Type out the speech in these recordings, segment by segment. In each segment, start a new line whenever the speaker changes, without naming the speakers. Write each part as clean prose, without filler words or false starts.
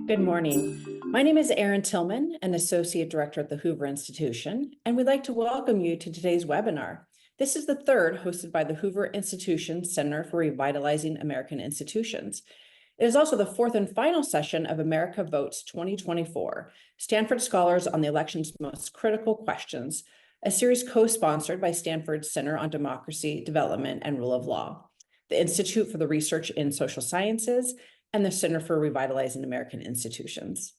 Good morning. My name is Erin Tillman, an Associate Director at the Hoover Institution, and we'd like to welcome you to today's webinar. This is the third hosted by the Hoover Institution Center for Revitalizing American Institutions. It is also the fourth and final session of America Votes 2024, Stanford Scholars on the Election's Most Critical Questions, a series co-sponsored by Stanford's Center on Democracy, Development, and Rule of Law, the Institute for the Research in Social Sciences, and the Center for Revitalizing American Institutions.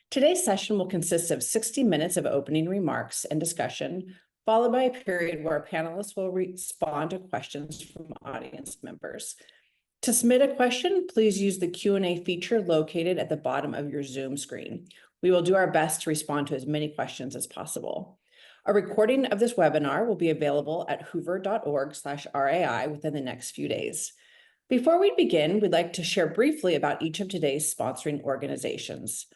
Today's session will consist of 60 minutes of opening remarks and discussion, followed by a period where our panelists will respond to questions from audience members. To submit a question, please use the Q&A feature located at the bottom of your Zoom screen. We will do our best to respond to as many questions as possible. A recording of this webinar will be available at hoover.org/RAI within the next few days. Before we begin, we'd like to share briefly about each of today's sponsoring organizations.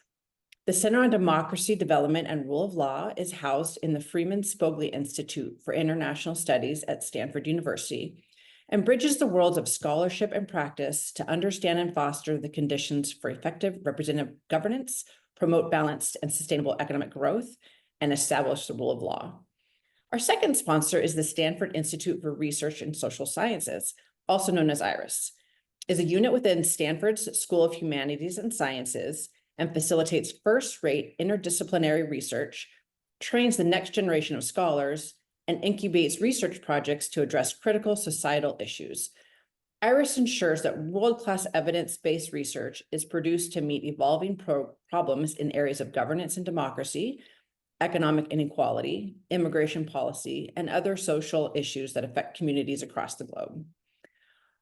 The Center on Democracy, Development, and Rule of Law is housed in the Freeman Spogli Institute for International Studies at Stanford University and bridges the worlds of scholarship and practice to understand and foster the conditions for effective representative governance, promote balanced and sustainable economic growth, and establish the rule of law. Our second sponsor is the Stanford Institute for Research in Social Sciences, also known as IRIS, is a unit within Stanford's School of Humanities and Sciences and facilitates first-rate interdisciplinary research, trains the next generation of scholars, and incubates research projects to address critical societal issues. IRIS ensures that world-class evidence-based research is produced to meet evolving problems in areas of governance and democracy, economic inequality, immigration policy, and other social issues that affect communities across the globe.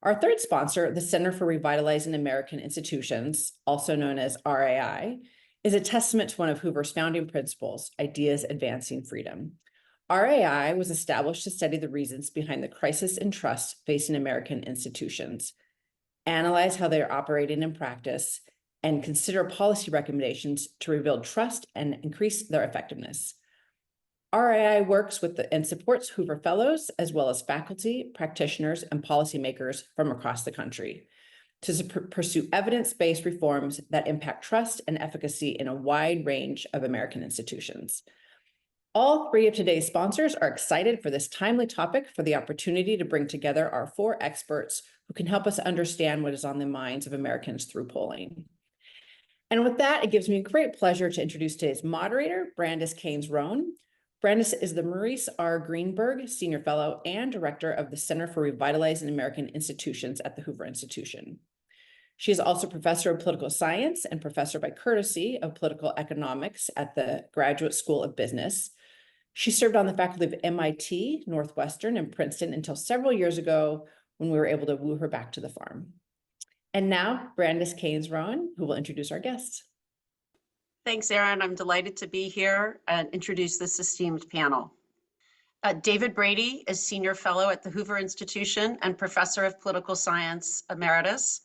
Our third sponsor, the Center for Revitalizing American Institutions, also known as RAI, is a testament to one of Hoover's founding principles, ideas advancing freedom. RAI was established to study the reasons behind the crisis in trust facing American institutions, analyze how they are operating in practice, and consider policy recommendations to rebuild trust and increase their effectiveness. RAI works with and supports Hoover Fellows, as well as faculty, practitioners, and policymakers from across the country to pursue evidence-based reforms that impact trust and efficacy in a wide range of American institutions. All three of today's sponsors are excited for this timely topic for the opportunity to bring together our four experts who can help us understand what is on the minds of Americans through polling. And with that, it gives me great pleasure to introduce today's moderator, Brandice Canes-Wrone. Brandice is the Maurice R. Greenberg Senior Fellow and Director of the Center for Revitalizing American Institutions at the Hoover Institution. She is also Professor of Political Science and Professor by Courtesy of Political Economics at the Graduate School of Business. She served on the faculty of MIT, Northwestern, and Princeton until several years ago when we were able to woo her back to the farm. And now, Brandice Canes-Wrone, who will introduce our guests.
Thanks, Erin. I'm delighted to be here and introduce this esteemed panel. David Brady is Senior Fellow at the Hoover Institution and Professor of Political Science Emeritus.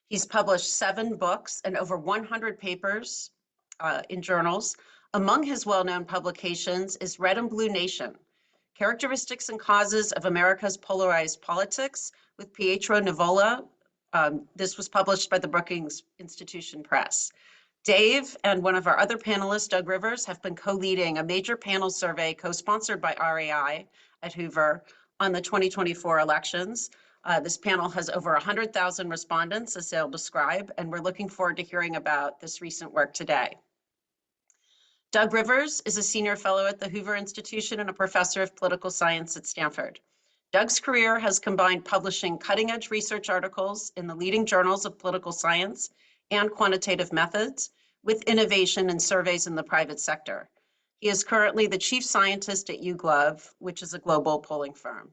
He's published 7 books and over 100 papers in journals. Among his well-known publications is Red and Blue Nation, Characteristics and Causes of America's Polarized Politics with Pietro Nivola. This was published by the Brookings Institution Press. Dave and one of our other panelists, Doug Rivers, have been co-leading a major panel survey co-sponsored by RAI at Hoover on the 2024 elections. This panel has over 100,000 respondents, as they'll describe, and we're looking forward to hearing about this recent work today. Doug Rivers is a Senior Fellow at the Hoover Institution and a Professor of Political Science at Stanford. Doug's career has combined publishing cutting-edge research articles in the leading journals of political science and quantitative methods with innovation and surveys in the private sector. He is currently the chief scientist at YouGlove, which is a global polling firm.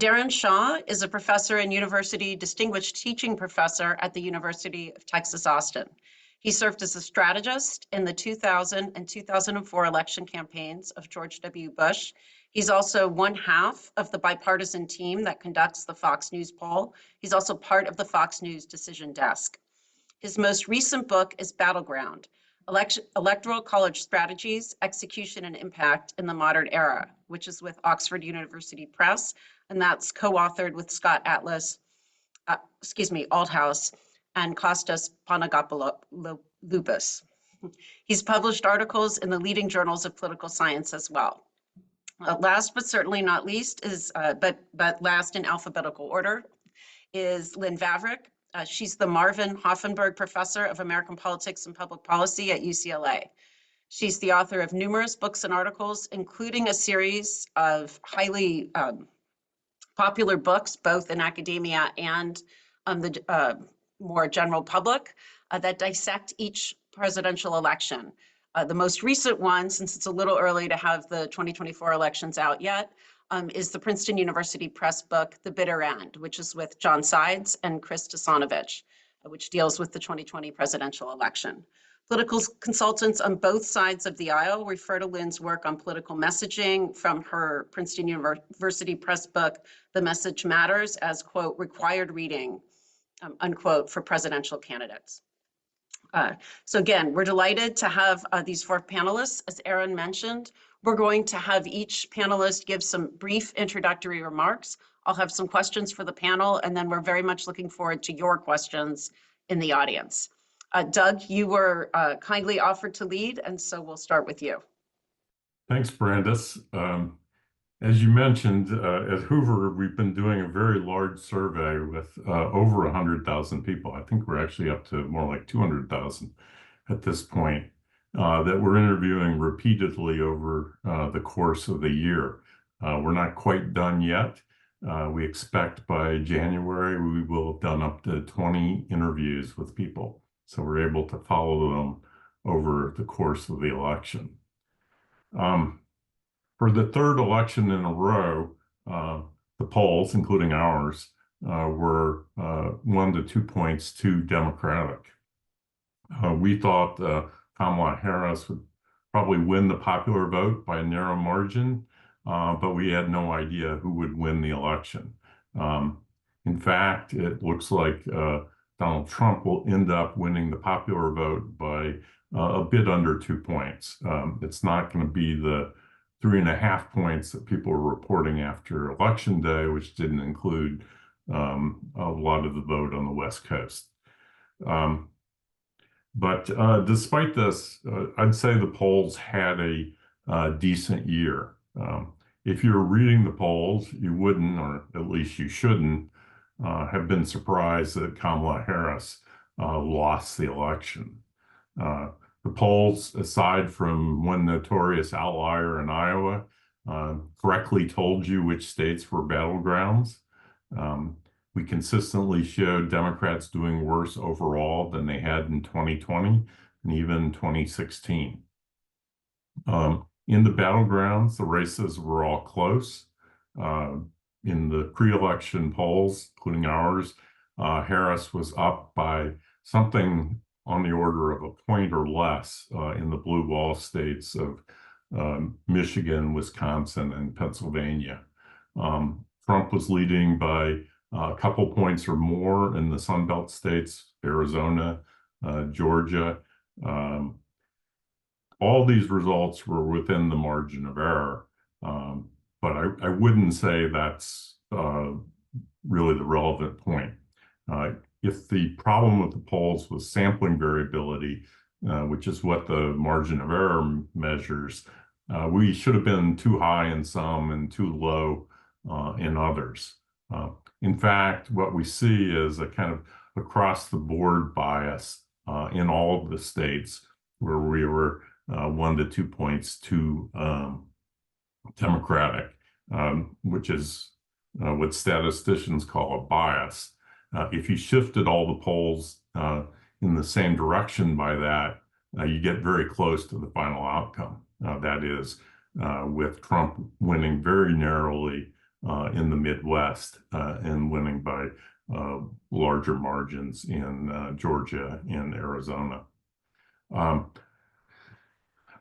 Daron Shaw is a professor and university distinguished teaching professor at the University of Texas, Austin. He served as a strategist in the 2000 and 2004 election campaigns of George W. Bush. He's also one half of the bipartisan team that conducts the Fox News poll. He's also part of the Fox News decision desk. His most recent book is Battleground, Electoral College Strategies, Execution and Impact in the Modern Era, which is with Oxford University Press, and that's co-authored with Scott Althouse, and Kostas Panagopoulos. He's published articles in the leading journals of political science as well. Last but certainly not least is, but last in alphabetical order, is Lynn Vavreck. She's the Marvin Hoffenberg Professor of American Politics and Public Policy at UCLA. She's the author of numerous books and articles, including a series of highly popular books, both in academia and the more general public, that dissect each presidential election. The most recent one, since it's a little early to have the 2024 elections out yet, is the Princeton University Press book, The Bitter End, which is with John Sides and Chris Tisanovich, which deals with the 2020 presidential election. Political consultants on both sides of the aisle refer to Lynn's work on political messaging from her Princeton University Press book, The Message Matters, as, quote, required reading, unquote, for presidential candidates. So again, we're delighted to have these four panelists. As Aaron mentioned, we're going to have each panelist give some brief introductory remarks. I'll have some questions for the panel, and then we're very much looking forward to your questions in the audience. Doug, you were kindly offered to lead, and so we'll start with you.
Thanks, Brandice. As you mentioned, at Hoover, we've been doing a very large survey with over 100,000 people. I think we're actually up to more like 200,000 at this point, that we're interviewing repeatedly over the course of the year. We're not quite done yet. We expect by January, we will have done up to 20 interviews with people. So we're able to follow them over the course of the election. For the third election in a row, the polls, including ours, were 1 to 2 points too Democratic. We thought Kamala Harris would probably win the popular vote by a narrow margin, but we had no idea who would win the election. In fact, it looks like Donald Trump will end up winning the popular vote by a bit under 2 points. It's not going to be the 3.5 points that people were reporting after Election Day, which didn't include a lot of the vote on the West Coast. But despite this, I'd say the polls had a decent year. If you're reading the polls, you wouldn't, or at least you shouldn't, have been surprised that Kamala Harris lost the election. The polls, aside from one notorious outlier in Iowa, correctly told you which states were battlegrounds. We consistently showed Democrats doing worse overall than they had in 2020 and even 2016. In the battlegrounds, the races were all close. In the pre-election polls, including ours, Harris was up by something on the order of a point or less in the blue wall states of Michigan, Wisconsin, and Pennsylvania. Trump was leading by a couple points or more in the Sun Belt states, Arizona, Georgia. All these results were within the margin of error, but I wouldn't say that's really the relevant point. If the problem with the polls was sampling variability, which is what the margin of error measures, we should have been too high in some and too low in others. In fact, what we see is a kind of across the board bias in all of the states where we were 1 to 2 points too Democratic, which is what statisticians call a bias. If you shifted all the polls in the same direction by that, you get very close to the final outcome. That is, with Trump winning very narrowly in the Midwest and winning by larger margins in Georgia and Arizona.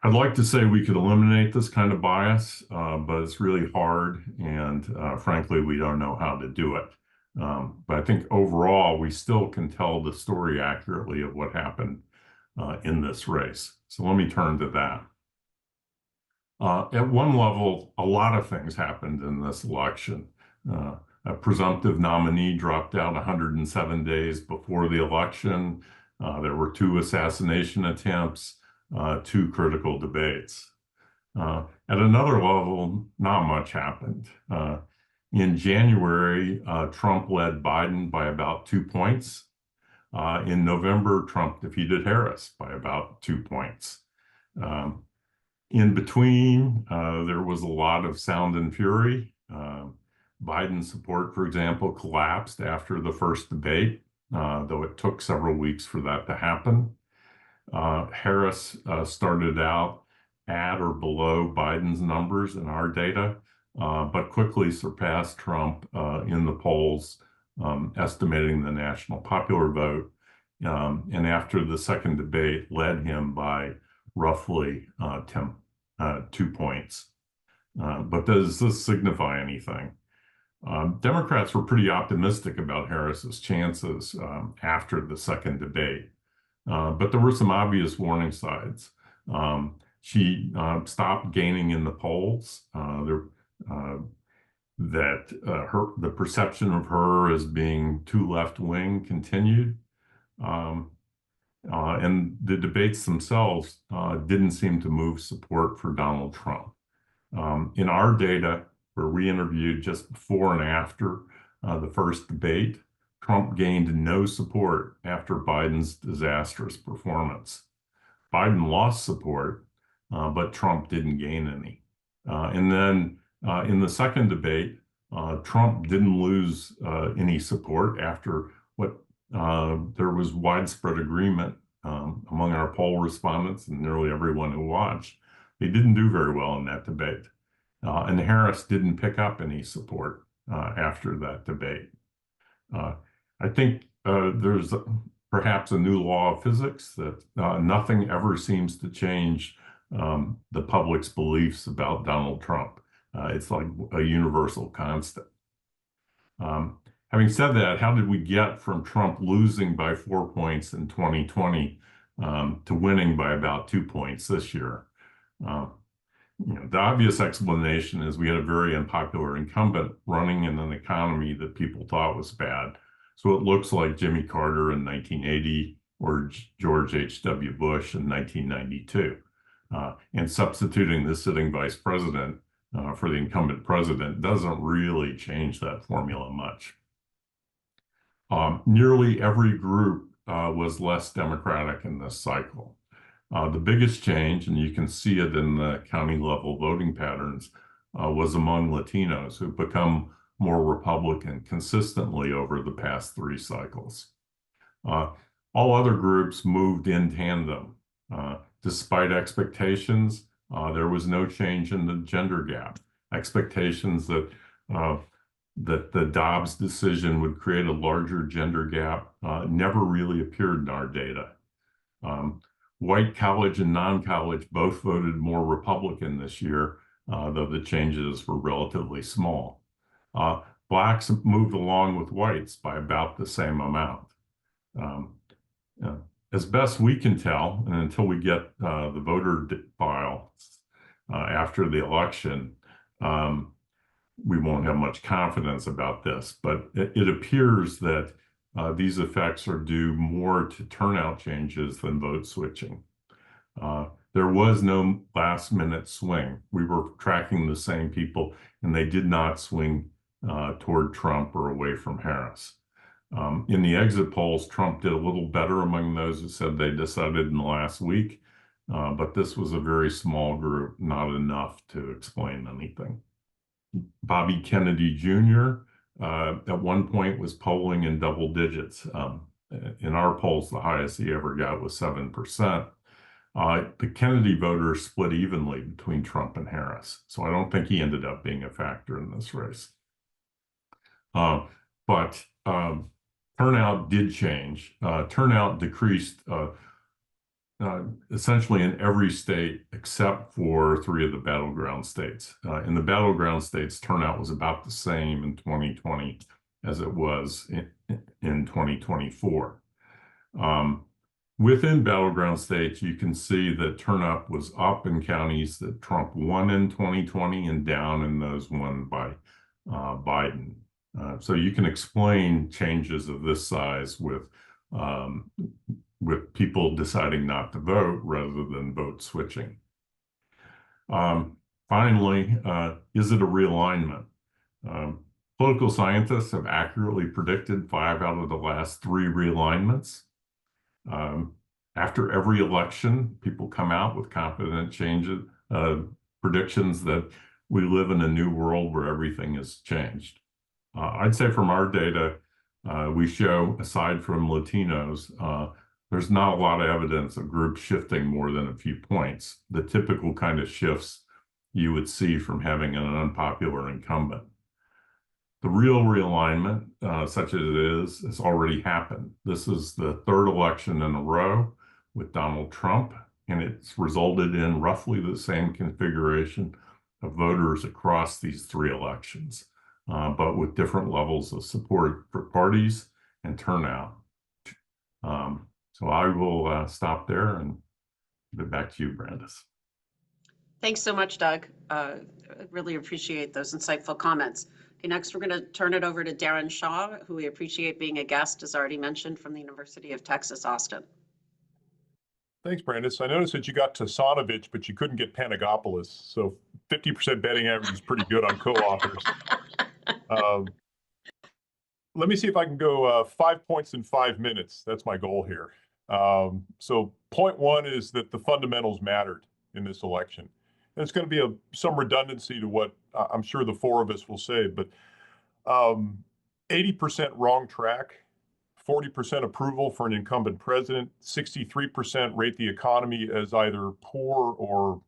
I'd like to say we could eliminate this kind of bias, but it's really hard, and frankly, we don't know how to do it. But I think overall, we still can tell the story accurately of what happened in this race. So let me turn to that. At one level, a lot of things happened in this election. A presumptive nominee dropped out 107 days before the election. There were 2 assassination attempts, 2 critical debates. At another level, not much happened. In January, Trump led Biden by about 2 points. In November, Trump defeated Harris by about 2 points. In between, there was a lot of sound and fury. Biden's support, for example, collapsed after the first debate, though it took several weeks for that to happen. Harris started out at or below Biden's numbers in our data, but quickly surpassed Trump in the polls, estimating the national popular vote, and after the second debate led him by roughly 2 points. But does this signify anything? Democrats were pretty optimistic about Harris's chances after the second debate, but there were some obvious warning signs. She stopped gaining in the polls. The perception of her as being too left-wing continued. And the debates themselves didn't seem to move support for Donald Trump. In our data, where we interviewed just before and after the first debate, Trump gained no support after Biden's disastrous performance. Biden lost support, but Trump didn't gain any. And then in the second debate, Trump didn't lose any support after what there was widespread agreement among our poll respondents and nearly everyone who watched. They didn't do very well in that debate. And Harris didn't pick up any support after that debate. I think there's perhaps a new law of physics that nothing ever seems to change the public's beliefs about Donald Trump. It's like a universal constant. Having said that, how did we get from Trump losing by 4 points in 2020 to winning by about 2 points this year? The obvious explanation is we had a very unpopular incumbent running in an economy that people thought was bad. So it looks like Jimmy Carter in 1980 or George H.W. Bush in 1992. And substituting the sitting vice president for the incumbent president doesn't really change that formula much. Nearly every group was less democratic in this cycle. The biggest change, and you can see it in the county level voting patterns, was among Latinos who've become more Republican consistently over the past 3 cycles. All other groups moved in tandem. Despite expectations, there was no change in the gender gap. Expectations that the Dobbs decision would create a larger gender gap never really appeared in our data. White college and non-college both voted more Republican this year, though the changes were relatively small. Blacks moved along with whites by about the same amount. As best we can tell, and until we get the voter file after the election, we won't have much confidence about this, but it appears that these effects are due more to turnout changes than vote switching. There was no last-minute swing. We were tracking the same people, and they did not swing toward Trump or away from Harris. In the exit polls, Trump did a little better among those who said they decided in the last week, but this was a very small group, not enough to explain anything. Bobby Kennedy Jr. At one point was polling in double digits. In our polls, the highest he ever got was 7%. The Kennedy voters split evenly between Trump and Harris, so I don't think he ended up being a factor in this race. But turnout did change. Turnout decreased essentially in every state except for 3 of the battleground states. In the battleground states, turnout was about the same in 2020 as it was in 2024. Within battleground states, you can see that turnout was up in counties that Trump won in 2020 and down in those won by Biden. So you can explain changes of this size with people deciding not to vote rather than vote switching. Finally, is it a realignment? Political scientists have accurately predicted 5 out of the last 3 realignments. After every election, people come out with confident changes, predictions that we live in a new world where everything has changed. I'd say from our data, we show, aside from Latinos, there's not a lot of evidence of groups shifting more than a few points, the typical kind of shifts you would see from having an unpopular incumbent. The real realignment, such as it is, has already happened. This is the 3rd election in a row with Donald Trump, and it's resulted in roughly the same configuration of voters across these 3 elections, but with different levels of support for parties and turnout. So I will stop there and give it back to you, Brandice.
Thanks so much, Doug. I really appreciate those insightful comments. Okay, next we're going to turn it over to Daron Shaw, who we appreciate being a guest, as already mentioned, from the University of Texas, Austin.
Thanks, Brandice. I noticed that you got Tassanovich, but you couldn't get Panagopoulos. So 50% betting average is pretty good on co-authors. Let me see if I can go 5 points in 5 minutes. That's my goal here. So point 1 is that the fundamentals mattered in this election. And it's going to be some redundancy to what I'm sure the 4 of us will say, but 80% wrong track, 40% approval for an incumbent president, 63% rate the economy as either poor or,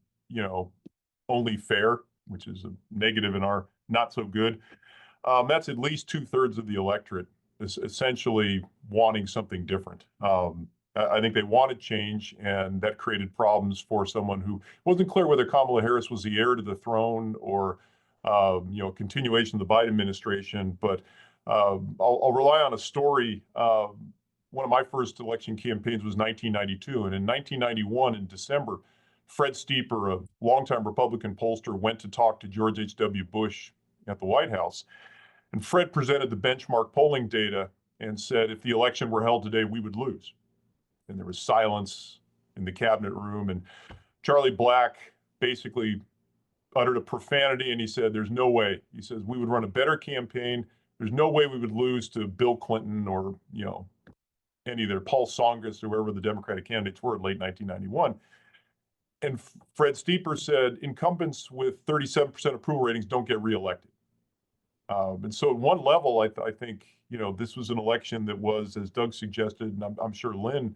only fair, which is a negative in our not so good. That's at least 2/3 of the electorate is essentially wanting something different. I think they wanted change, and that created problems for someone who wasn't clear whether Kamala Harris was the heir to the throne or, continuation of the Biden administration. But I'll rely on a story. One of my first election campaigns was 1992, and in 1991, in December, Fred Steeper, a longtime Republican pollster, went to talk to George H.W. Bush at the White House. And Fred presented the benchmark polling data and said, if the election were held today, we would lose. And there was silence in the cabinet room. And Charlie Black basically uttered a profanity, and he said, there's no way. He says, we would run a better campaign. There's no way we would lose to Bill Clinton or, any of their Paul Tsongas or wherever the Democratic candidates were in late 1991. And Fred Steeper said, incumbents with 37% approval ratings don't get reelected. And so at one level, I think, this was an election that was, as Doug suggested, and I'm sure Lynn,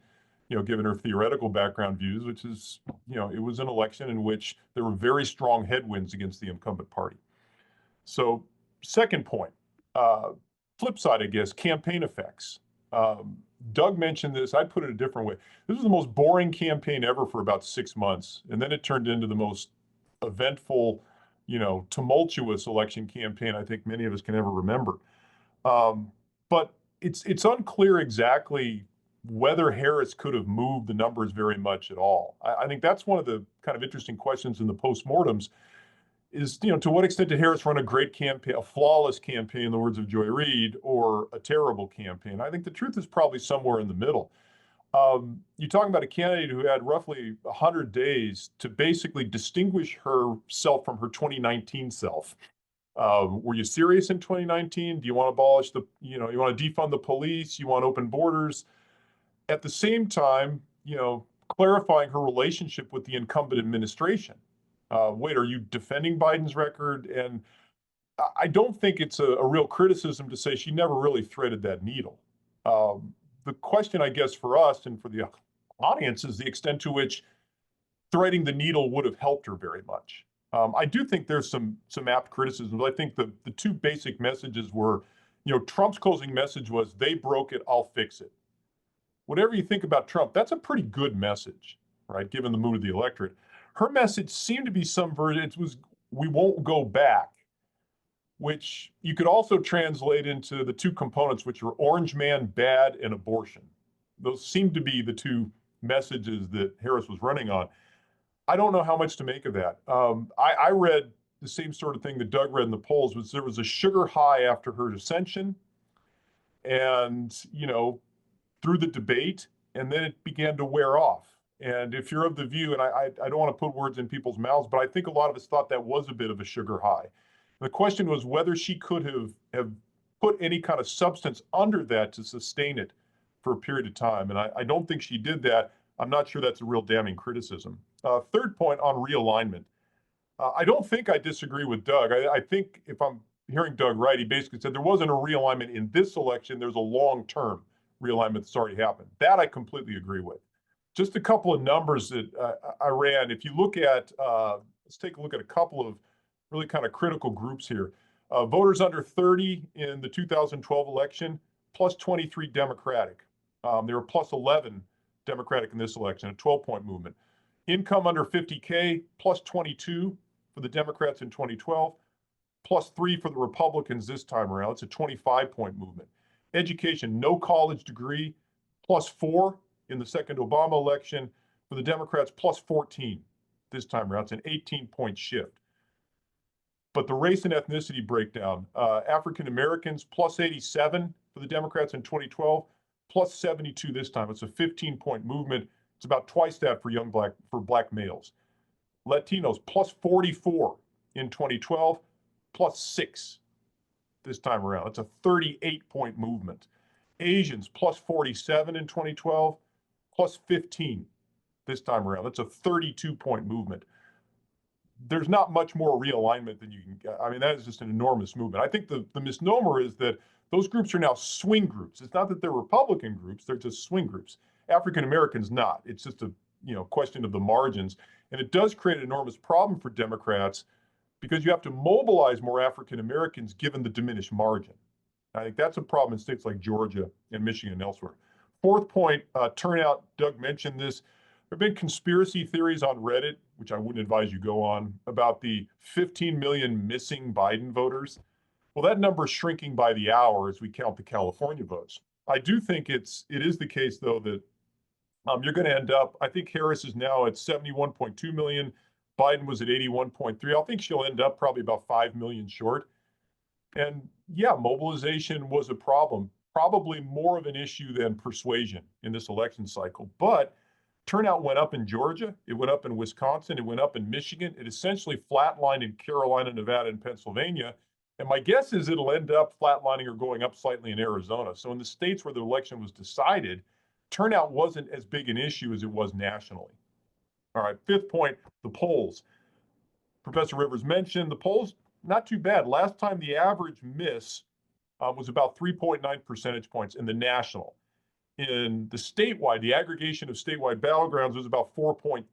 given her theoretical background views, which is, it was an election in which there were very strong headwinds against the incumbent party. So second point, flip side, I guess, campaign effects. Doug mentioned this. I'd put it a different way. This was the most boring campaign ever for about 6 months. And then it turned into the most eventful, tumultuous election campaign I think many of us can ever remember. But it's unclear exactly whether Harris could have moved the numbers very much at all. I think that's one of the kind of interesting questions in the postmortems is, to what extent did Harris run a great campaign, a flawless campaign, in the words of Joy Reid, or a terrible campaign? I think the truth is probably somewhere in the middle. You're talking about a candidate who had roughly 100 days to basically distinguish herself from her 2019 self. Were you serious in 2019? Do you want to abolish you want to defund the police? You want open borders? At the same time, clarifying her relationship with the incumbent administration. Wait, are you defending Biden's record? And I don't think it's a real criticism to say she never really threaded that needle. The question, I guess, for us and for the audience is the extent to which threading the needle would have helped her very much. I do think there's some apt criticisms. I think the 2 basic messages were, Trump's closing message was, they broke it, I'll fix it. Whatever you think about Trump, that's a pretty good message, right, given the mood of the electorate. Her message seemed to be some version, it was, we won't go back, which you could also translate into the 2 components, which were orange man, bad, and abortion. Those seemed to be the 2 messages that Harris was running on. I don't know how much to make of that. I read the same sort of thing that Doug read in the polls, was there was a sugar high after her ascension and, you know, through the debate, and then it began to wear off. And if you're of the view, and I don't want to put words in people's mouths, but I think a lot of us thought that was a bit of a sugar high. The question was whether she could have put any kind of substance under that to sustain it for a period of time. And I don't think she did that. I'm not sure that's a real damning criticism. Third point on realignment. I don't think I disagree with Doug. I think if I'm hearing Doug right, he basically said there wasn't a realignment in this election. There's a long-term realignment that's already happened. That I completely agree with. Just a couple of numbers that I ran. If you look at, let's take a look at a couple of really kind of critical groups here. Voters under 30 in the 2012 election, plus 23 Democratic. They were plus 11 Democratic in this election, a 12-point movement. Income under 50K, plus 22 for the Democrats in 2012, plus 3 for the Republicans this time around. It's a 25-point movement. Education, no college degree, plus 4 in the second Obama election. For the Democrats, plus 14 this time around. It's an 18-point shift. But the race and ethnicity breakdown, African Americans, plus 87 for the Democrats in 2012, plus 72 this time. It's a 15-point movement. It's about twice that for black males. Latinos, plus 44 in 2012, plus 6 this time around. It's a 38-point movement. Asians, plus 47 in 2012, plus 15 this time around. That's a 32-point movement. There's not much more realignment than you can get. I mean, that is just an enormous movement. I think the misnomer is that those groups are now swing groups. It's not that they're Republican groups, they're just swing groups. African Americans not. It's just a question of the margins. And it does create an enormous problem for Democrats because you have to mobilize more African Americans given the diminished margin. I think that's a problem in states like Georgia and Michigan and elsewhere. Fourth point, turnout. Doug mentioned this. There have been conspiracy theories on Reddit, which I wouldn't advise you go on, about the 15 million missing Biden voters. Well, that number is shrinking by the hour as we count the California votes. I do think it is the case, though, that you're going to end up, I think Harris is now at 71.2 million. Biden was at 81.3. I think she'll end up probably about 5 million short. And yeah, mobilization was a problem, probably more of an issue than persuasion in this election cycle. But turnout went up in Georgia, it went up in Wisconsin, it went up in Michigan, it essentially flatlined in Carolina, Nevada, and Pennsylvania. And my guess is it'll end up flatlining or going up slightly in Arizona. So in the states where the election was decided, turnout wasn't as big an issue as it was nationally. All right, fifth point, the polls. Professor Rivers mentioned the polls, not too bad. Last time the average miss was about 3.9 percentage points in the national. In the statewide, the aggregation of statewide battlegrounds was about 4.3.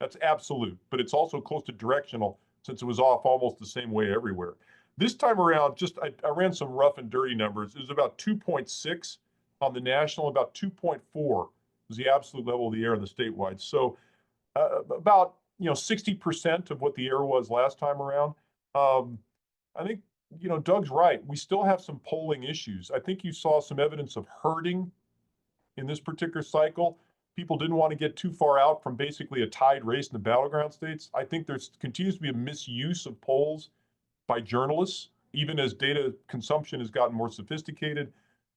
That's absolute, but it's also close to directional since it was off almost the same way everywhere. This time around, I ran some rough and dirty numbers. It was about 2.6 on the national, about 2.4 was the absolute level of the air in the statewide. So about 60% of what the air was last time around. I think Doug's right. We still have some polling issues. I think you saw some evidence of herding in this particular cycle. People didn't want to get too far out from basically a tied race in the battleground states. I think there continues to be a misuse of polls by journalists, even as data consumption has gotten more sophisticated.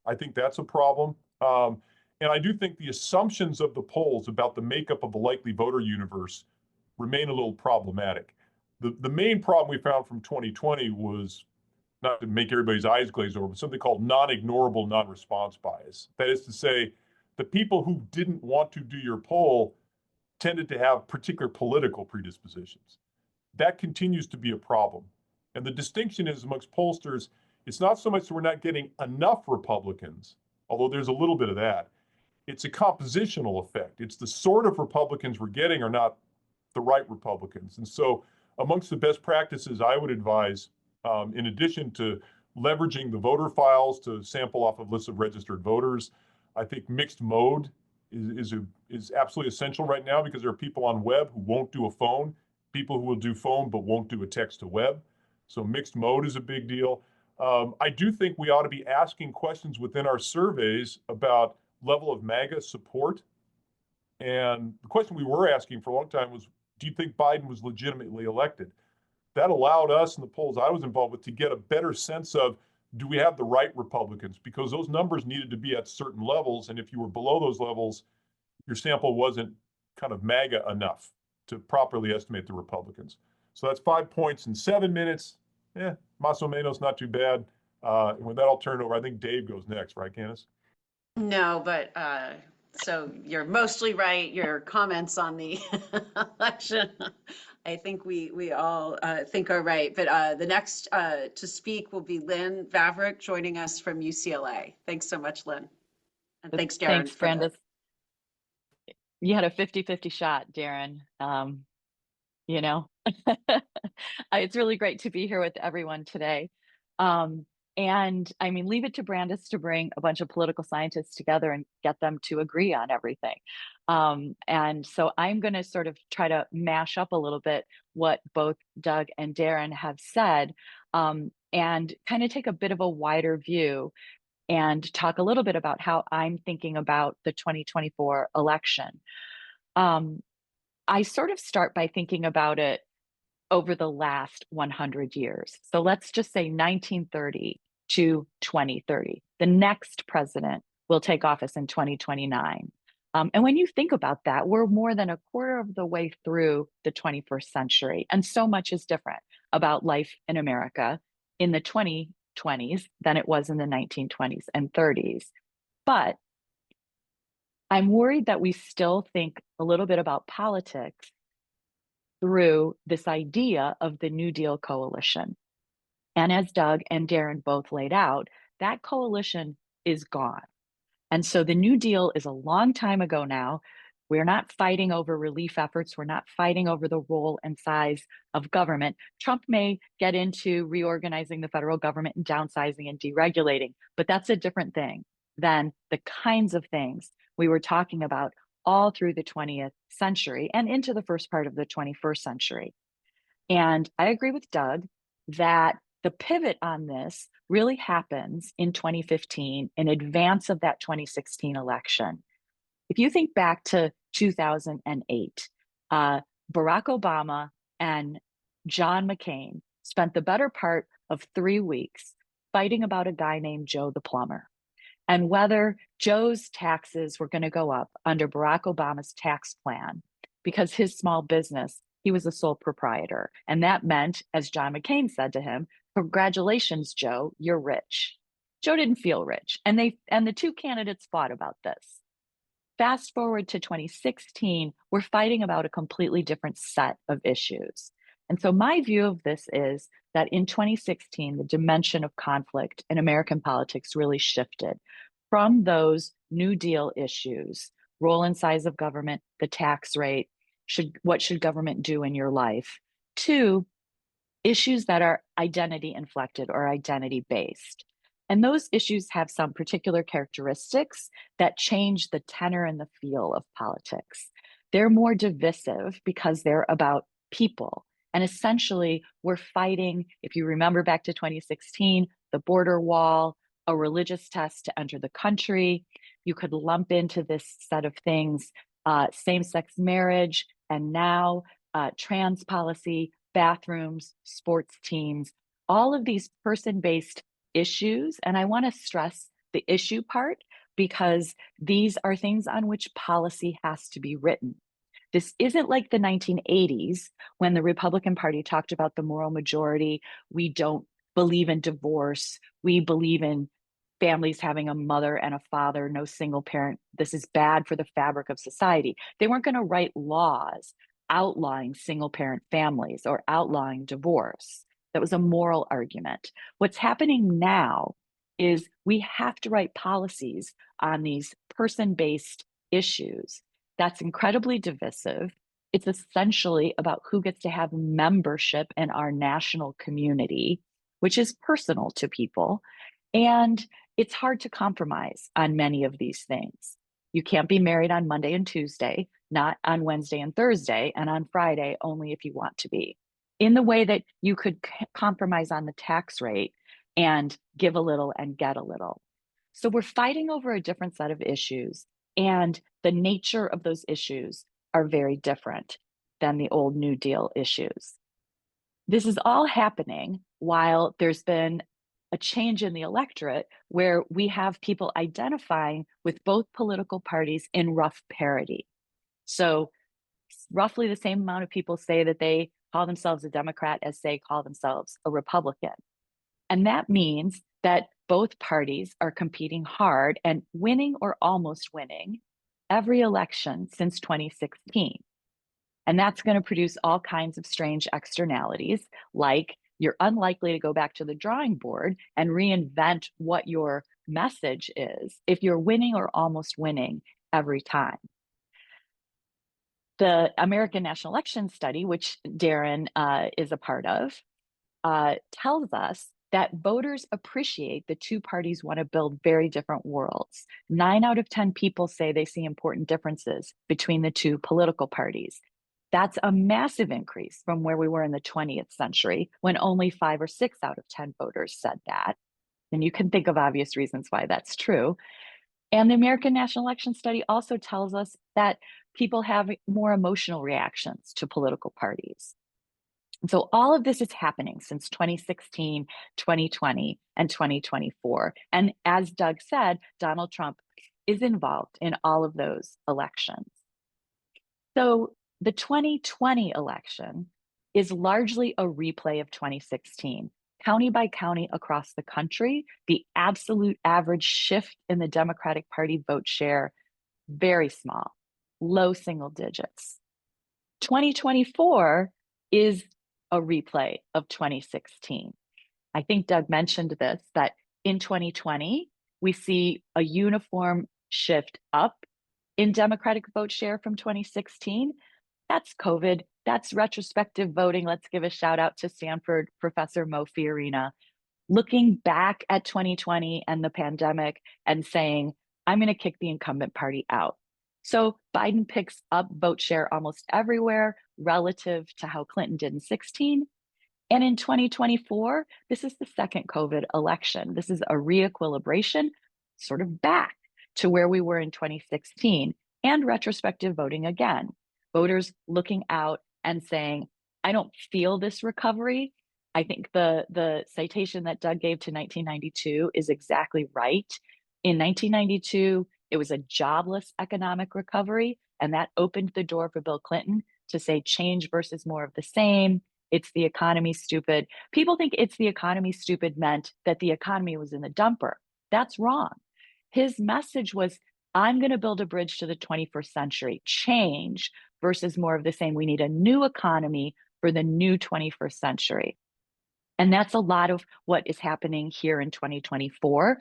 I think that's a problem. And I do think the assumptions of the polls about the makeup of the likely voter universe remain a little problematic. The main problem we found from 2020 was, not to make everybody's eyes glaze over, but something called non-ignorable non-response bias. That is to say, the people who didn't want to do your poll tended to have particular political predispositions. That continues to be a problem. And the distinction is amongst pollsters, it's not so much that we're not getting enough Republicans, although there's a little bit of that. It's a compositional effect. It's the sort of Republicans we're getting are not the right Republicans. And so amongst the best practices I would advise, in addition to leveraging the voter files to sample off of lists of registered voters, I think mixed mode is absolutely essential right now because there are people on web who won't do a phone, people who will do phone but won't do a text to web. So mixed mode is a big deal. I do think we ought to be asking questions within our surveys about level of MAGA support. And the question we were asking for a long time was, do you think Biden was legitimately elected? that allowed us in the polls I was involved with to get a better sense of, do we have the right Republicans? Because those numbers needed to be at certain levels. And if you were below those levels, your sample wasn't kind of MAGA enough to properly estimate the Republicans. So that's 5 points in 7 minutes. Más o menos, not too bad. With that, I'll turn it over. I think Dave goes next, right, Candace?
No, but so you're mostly right. Your comments on the election, I think we all think are right. But the next to speak will be Lynn Vavreck, joining us from UCLA. Thanks so much, Lynn. And thanks, Daron.
Thanks, Brandice. You had a 50-50 shot, Daron. You know, it's really great to be here with everyone today. And I mean, leave it to Brandice to bring a bunch of political scientists together and get them to agree on everything. And so I'm going to sort of try to mash up a little bit what both Doug and Daron have said, and kind of take a bit of a wider view and talk a little bit about how I'm thinking about the 2024 election. I sort of start by thinking about it over the last 100 years. So let's just say 1930 to 2030. The next president will take office in 2029. And when you think about that, we're more than a quarter of the way through the 21st century. And so much is different about life in America in the 2020s than it was in the 1920s and 30s. But I'm worried that we still think a little bit about politics through this idea of the New Deal coalition. And as Doug and Daron both laid out, that coalition is gone. And so the New Deal is a long time ago now. We're not fighting over relief efforts. We're not fighting over the role and size of government. Trump may get into reorganizing the federal government and downsizing and deregulating, but that's a different thing than the kinds of things we were talking about all through the 20th century and into the first part of the 21st century. And I agree with Doug that the pivot on this really happens in 2015 in advance of that 2016 election. If you think back to 2008, Barack Obama and John McCain spent the better part of 3 weeks fighting about a guy named Joe the plumber, and whether Joe's taxes were going to go up under Barack Obama's tax plan because his small business, he was a sole proprietor. And that meant, as John McCain said to him, "Congratulations, Joe, you're rich." Joe didn't feel rich. And the two candidates fought about this. Fast forward to 2016, we're fighting about a completely different set of issues. And so my view of this is that in 2016, the dimension of conflict in American politics really shifted from those New Deal issues, role and size of government, the tax rate, what should government do in your life, to issues that are identity inflected or identity based. And those issues have some particular characteristics that change the tenor and the feel of politics. They're more divisive because they're about people. And essentially, we're fighting, if you remember back to 2016, the border wall, a religious test to enter the country. You could lump into this set of things same-sex marriage, and now trans policy, bathrooms, sports teams, all of these person-based issues. And I want to stress the issue part because these are things on which policy has to be written. This isn't like the 1980s when the Republican Party talked about the moral majority. We don't believe in divorce. We believe in families having a mother and a father, no single parent. This is bad for the fabric of society. They weren't going to write laws outlawing single parent families or outlawing divorce. That was a moral argument. What's happening now is we have to write policies on these person-based issues. That's incredibly divisive. It's essentially about who gets to have membership in our national community, which is personal to people. And it's hard to compromise on many of these things. You can't be married on Monday and Tuesday, not on Wednesday and Thursday, and on Friday only if you want to be. In the way that you could compromise on the tax rate and give a little and get a little. So we're fighting over a different set of issues, and the nature of those issues are very different than the old New Deal issues. this is all happening while there's been a change in the electorate where we have people identifying with both political parties in rough parity. So roughly the same amount of people say that they call themselves a Democrat as say call themselves a Republican. And that means that both parties are competing hard and winning or almost winning every election since 2016. And that's going to produce all kinds of strange externalities, like you're unlikely to go back to the drawing board and reinvent what your message is if you're winning or almost winning every time. The American National Election Study, which Daron is a part of, tells us that voters appreciate the two parties want to build very different worlds. 9 out of 10 people say they see important differences between the two political parties. That's a massive increase from where we were in the 20th century, when only 5 or 6 out of 10 voters said that. And you can think of obvious reasons why that's true. And the American National Election Study also tells us that people have more emotional reactions to political parties. And so all of this is happening since 2016, 2020, and 2024. And as Doug said, Donald Trump is involved in all of those elections. So the 2020 election is largely a replay of 2016. County by county across the country, the absolute average shift in the Democratic Party vote share, very small, low single digits. 2024 is a replay of 2016. I think Doug mentioned this, that in 2020, we see a uniform shift up in Democratic vote share from 2016. That's COVID, that's retrospective voting. Let's give a shout out to Stanford Professor Mo Fiorina, looking back at 2020 and the pandemic and saying, I'm going to kick the incumbent party out. So Biden picks up vote share almost everywhere relative to how Clinton did in 2016. And in 2024, this is the second COVID election. This is a reequilibration, sort of back to where we were in 2016, and retrospective voting again. Voters looking out and saying, I don't feel this recovery. I think the citation that Doug gave to 1992 is exactly right. In 1992, it was a jobless economic recovery, and that opened the door for Bill Clinton to say change versus more of the same. It's the economy, stupid. People think it's the economy, stupid meant that the economy was in the dumper. That's wrong. His message was, I'm going to build a bridge to the 21st century, change versus more of the same. We need a new economy for the new 21st century. And that's a lot of what is happening here in 2024.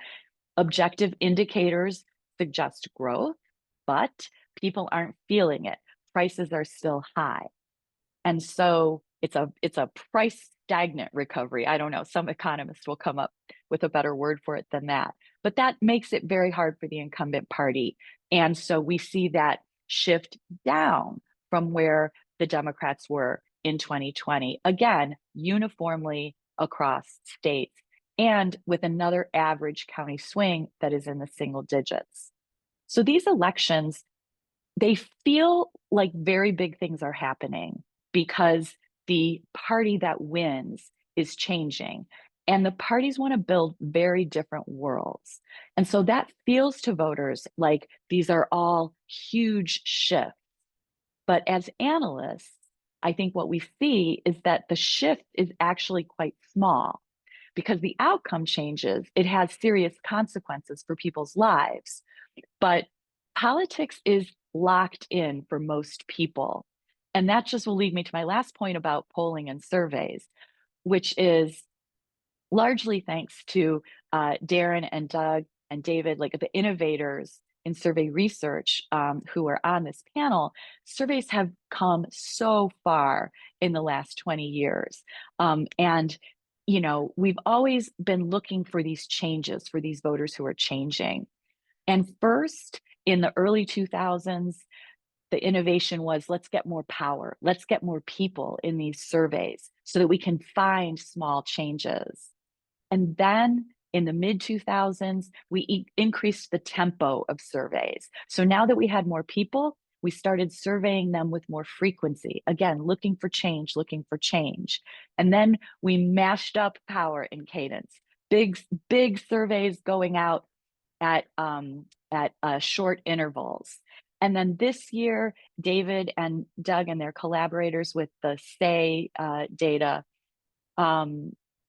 Objective indicators suggest growth, but people aren't feeling it. Prices are still high. And so it's a price stagnant recovery. I don't know, some economists will come up with a better word for it than that. But that makes it very hard for the incumbent party. And so we see that shift down from where the Democrats were in 2020, again, uniformly across states, and with another average county swing that is in the single digits. So these elections, they feel like very big things are happening because the party that wins is changing. And the parties want to build very different worlds. And so that feels to voters like these are all huge shifts. But as analysts, I think what we see is that the shift is actually quite small because the outcome changes. It has serious consequences for people's lives. But politics is locked in for most people. And that just will lead me to my last point about polling and surveys, which is largely thanks to Daron and Doug and David, like the innovators in survey research who are on this panel. Surveys have come so far in the last 20 years. And you know, we've always been looking for these changes for these voters who are changing. And first, in the early 2000s, the innovation was, let's get more power. Let's get more people in these surveys so that we can find small changes. And then in the mid 2000s, we increased the tempo of surveys. So now that we had more people, we started surveying them with more frequency. Again, looking for change, looking for change. And then we mashed up power and cadence. Big surveys going out at short intervals. And then this year, David and Doug and their collaborators with the SAY data,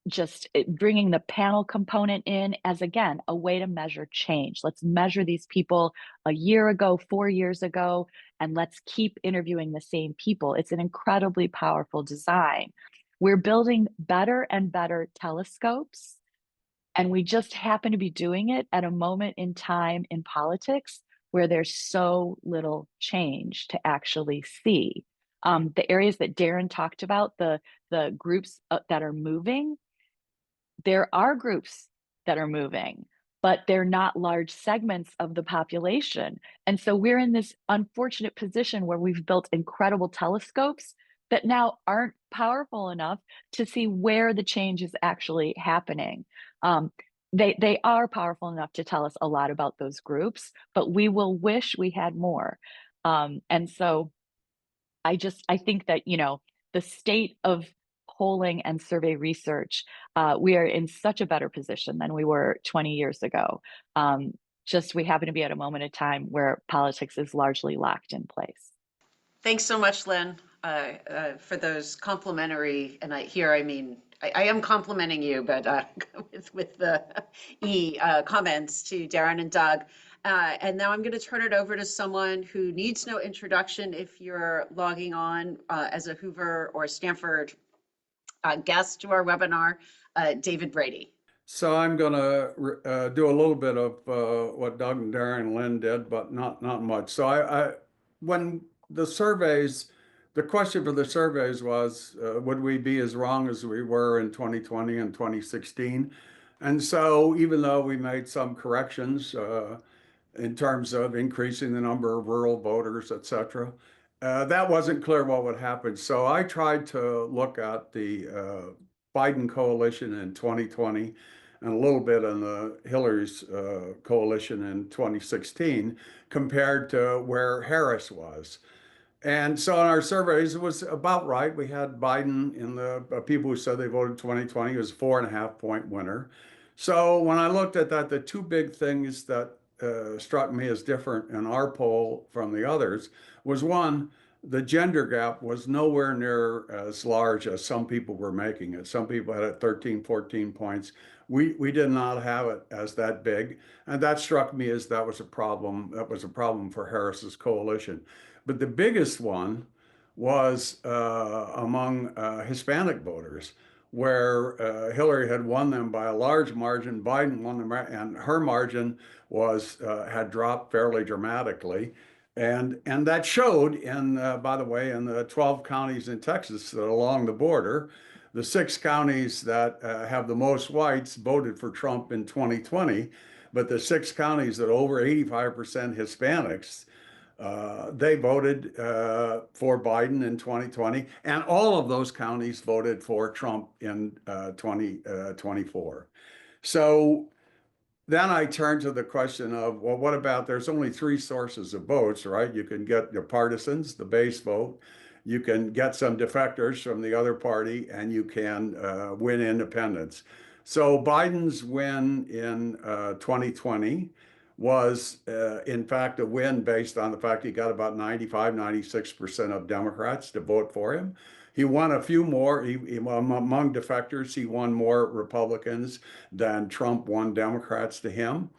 just bringing the panel component in as, again, a way to measure change. Let's measure these people a year ago, 4 years ago, and let's keep interviewing the same people. It's an incredibly powerful design. We're building better and better telescopes, and we just happen to be doing it at a moment in time in politics where there's so little change to actually see. The areas that Daron talked about, the groups that are moving, there are groups that are moving, but they're not large segments of the population. And so we're in this unfortunate position where we've built incredible telescopes that now aren't powerful enough to see where the change is actually happening. They are powerful enough to tell us a lot about those groups, but we will wish we had more. And so I think that, the state of polling and survey research, we are in such a better position than we were 20 years ago. We happen to be at a moment in time where politics is largely locked in place.
Thanks so much, Lynn, for those complimentary, and I am complimenting you, but with the comments to Daron and Doug. And now I'm going to turn it over to someone who needs no introduction if you're logging on as a Hoover or Stanford guest to our webinar, David Brady.
So I'm going to do a little bit of what Doug and Daron and Lynn did, but not much. So when the surveys, the question for the surveys was, would we be as wrong as we were in 2020 and 2016? And so even though we made some corrections in terms of increasing the number of rural voters, et cetera, that wasn't clear what would happen. So I tried to look at the Biden coalition in 2020 and a little bit on the Hillary's coalition in 2016 compared to where Harris was. And so in our surveys, it was about right. We had Biden in the people who said they voted 2020, he was a 4.5-point winner. So when I looked at that, the two big things that struck me as different in our poll from the others was, one, the gender gap was nowhere near as large as some people were making it. Some people had it 13, 14 points. We did not have it as that big. And that struck me as that was a problem. That was a problem for Harris's coalition. But the biggest one was among Hispanic voters, where Hillary had won them by a large margin. Biden won them, and her margin had dropped fairly dramatically. And that showed in, by the way, in the 12 counties in Texas that along the border, the 6 counties that have the most whites voted for Trump in 2020, but the 6 counties that over 85% Hispanics, they voted for Biden in 2020, and all of those counties voted for Trump in 2024. So then I turn to the question of, well, what about, there's only 3 sources of votes, right? You can get your partisans, the base vote, you can get some defectors from the other party, and you can win independents. So Biden's win in 2020 was in fact a win based on the fact he got about 96% of Democrats to vote for him. He won a few more, among defectors, he won more Republicans than Trump won Democrats to him.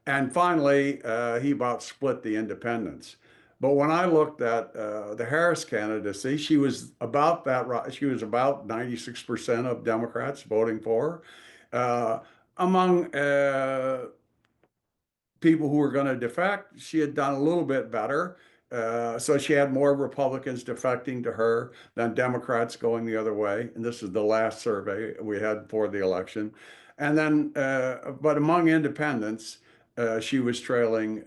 And finally, he about split the independents. But when I looked at the Harris candidacy, she was about that, she was about 96% of Democrats voting for her. Among people who were going to defect, she had done a little bit better. So she had more Republicans defecting to her than Democrats going the other way. And this is the last survey we had for the election. And then, but among independents, she was trailing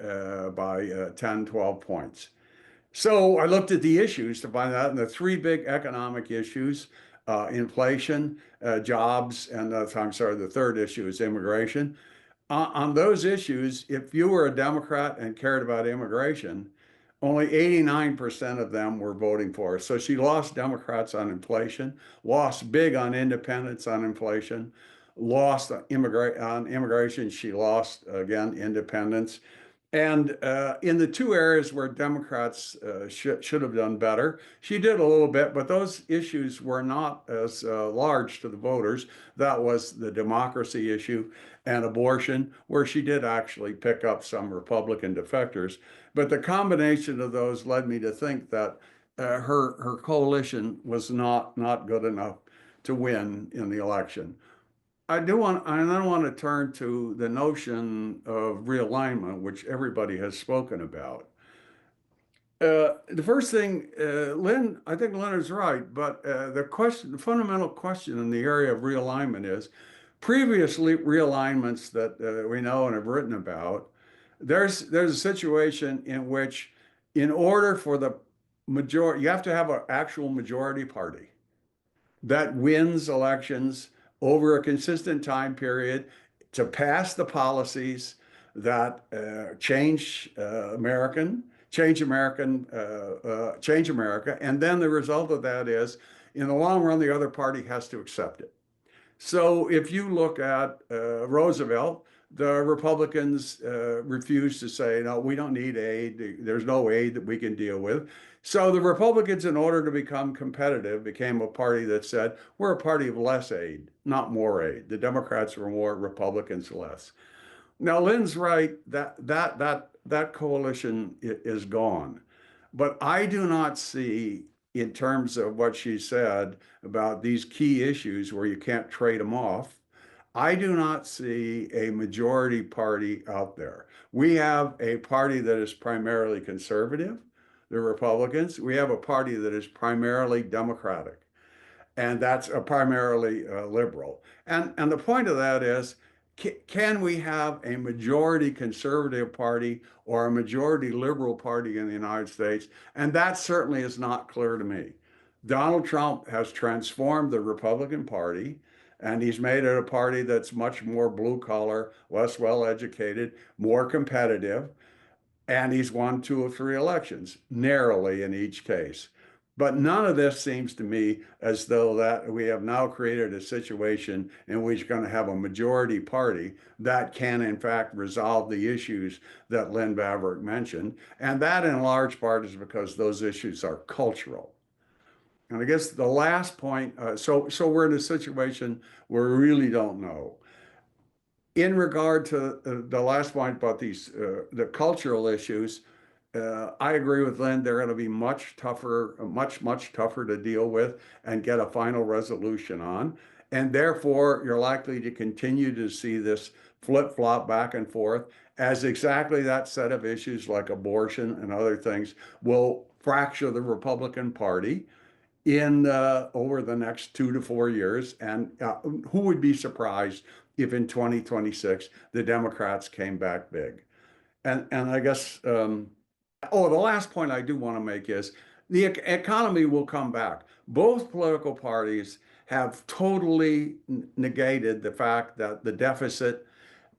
by 10, 12 points. So I looked at the issues to find out, and the 3 big economic issues, inflation, jobs, and the third issue is immigration. On those issues, if you were a Democrat and cared about immigration, only 89% of them were voting for her. So she lost Democrats on inflation, lost big on independents on inflation, lost on immigration. She lost, again, independents. And in the two areas where Democrats should have done better, she did a little bit, but those issues were not as large to the voters. That was the democracy issue and abortion, where she did actually pick up some Republican defectors. But the combination of those led me to think that her coalition was not good enough to win in the election. I then want to turn to the notion of realignment, which everybody has spoken about. The first thing, I think Lynn is right, but the fundamental question in the area of realignment is previous realignments that we know and have written about. There's a situation in which, in order for the majority, you have to have an actual majority party that wins elections over a consistent time period to pass the policies that change America. And then the result of that is, in the long run, the other party has to accept it. So if you look at Roosevelt, the Republicans refused to say, no, we don't need aid. There's no aid that we can deal with. So the Republicans, in order to become competitive, became a party that said, we're a party of less aid, not more aid. The Democrats were more, Republicans less. Now, Lynn's right, that coalition is gone. But I do not see, in terms of what she said about these key issues where you can't trade them off, I do not see a majority party out there. We have a party that is primarily conservative, the Republicans. We have a party that is primarily Democratic, and that's primarily liberal. And the point of that is, can we have a majority conservative party or a majority liberal party in the United States? And that certainly is not clear to me. Donald Trump has transformed the Republican Party, and he's made it a party that's much more blue collar, less well-educated, more competitive. And he's won 2 or 3 elections, narrowly in each case. But none of this seems to me as though that we have now created a situation in which we're going to have a majority party that can, in fact, resolve the issues that Lynn Vavreck mentioned. And that, in large part, is because those issues are cultural. And I guess the last point, so we're in a situation where we really don't know. In regard to the last point about these, the cultural issues, I agree with Lynn. They're going to be much tougher to deal with and get a final resolution on. And therefore, you're likely to continue to see this flip-flop back and forth as exactly that set of issues like abortion and other things will fracture the Republican Party in over the next 2 to 4 years. And who would be surprised if in 2026 the Democrats came back big? And I guess, the last point I do want to make is the economy will come back. Both political parties have totally negated the fact that the deficit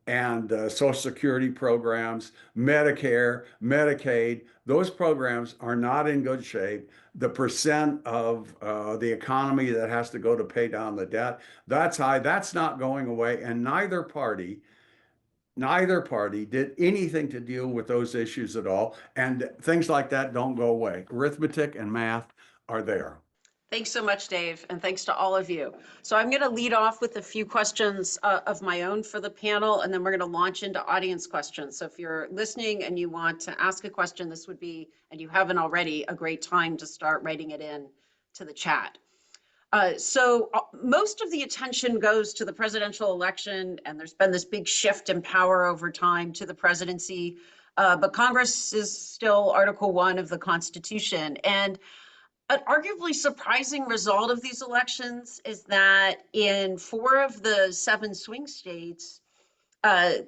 and Social Security programs, Medicare, Medicaid, those programs are not in good shape. The percent of the economy that has to go to pay down the debt, that's high. That's not going away. And neither party did anything to deal with those issues at all. And things like that don't go away. Arithmetic and math are there.
Thanks so much, Dave, and thanks to all of you. So I'm going to lead off with a few questions of my own for the panel, and then we're going to launch into audience questions. So if you're listening and you want to ask a question, this would be, and you haven't already, a great time to start writing it in to the chat. So most of the attention goes to the presidential election, and there's been this big shift in power over time to the presidency, but Congress is still Article 1 of the Constitution. And an arguably surprising result of these elections is that in 4 of the 7 swing states,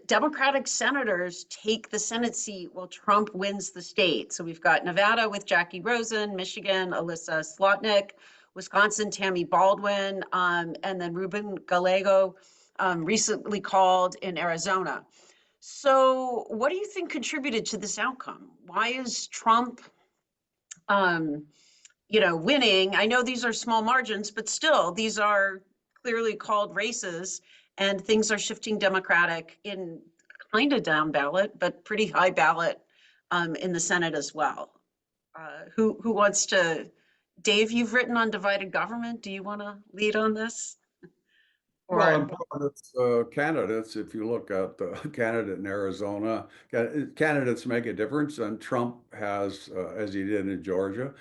Democratic senators take the Senate seat while Trump wins the state. So we've got Nevada with Jackie Rosen, Michigan, Alyssa Slotnick, Wisconsin, Tammy Baldwin, and then Ruben Gallego recently called in Arizona. So what do you think contributed to this outcome? Why is Trump, winning? I know these are small margins, but still, these are clearly called races, and things are shifting Democratic in kind of down ballot, but pretty high ballot in the Senate as well. Who wants to? Dave, you've written on divided government. Do you want to lead on this?
Well, in part it's candidates, if you look at the candidate in Arizona, candidates make a difference, and Trump has, as he did in Georgia,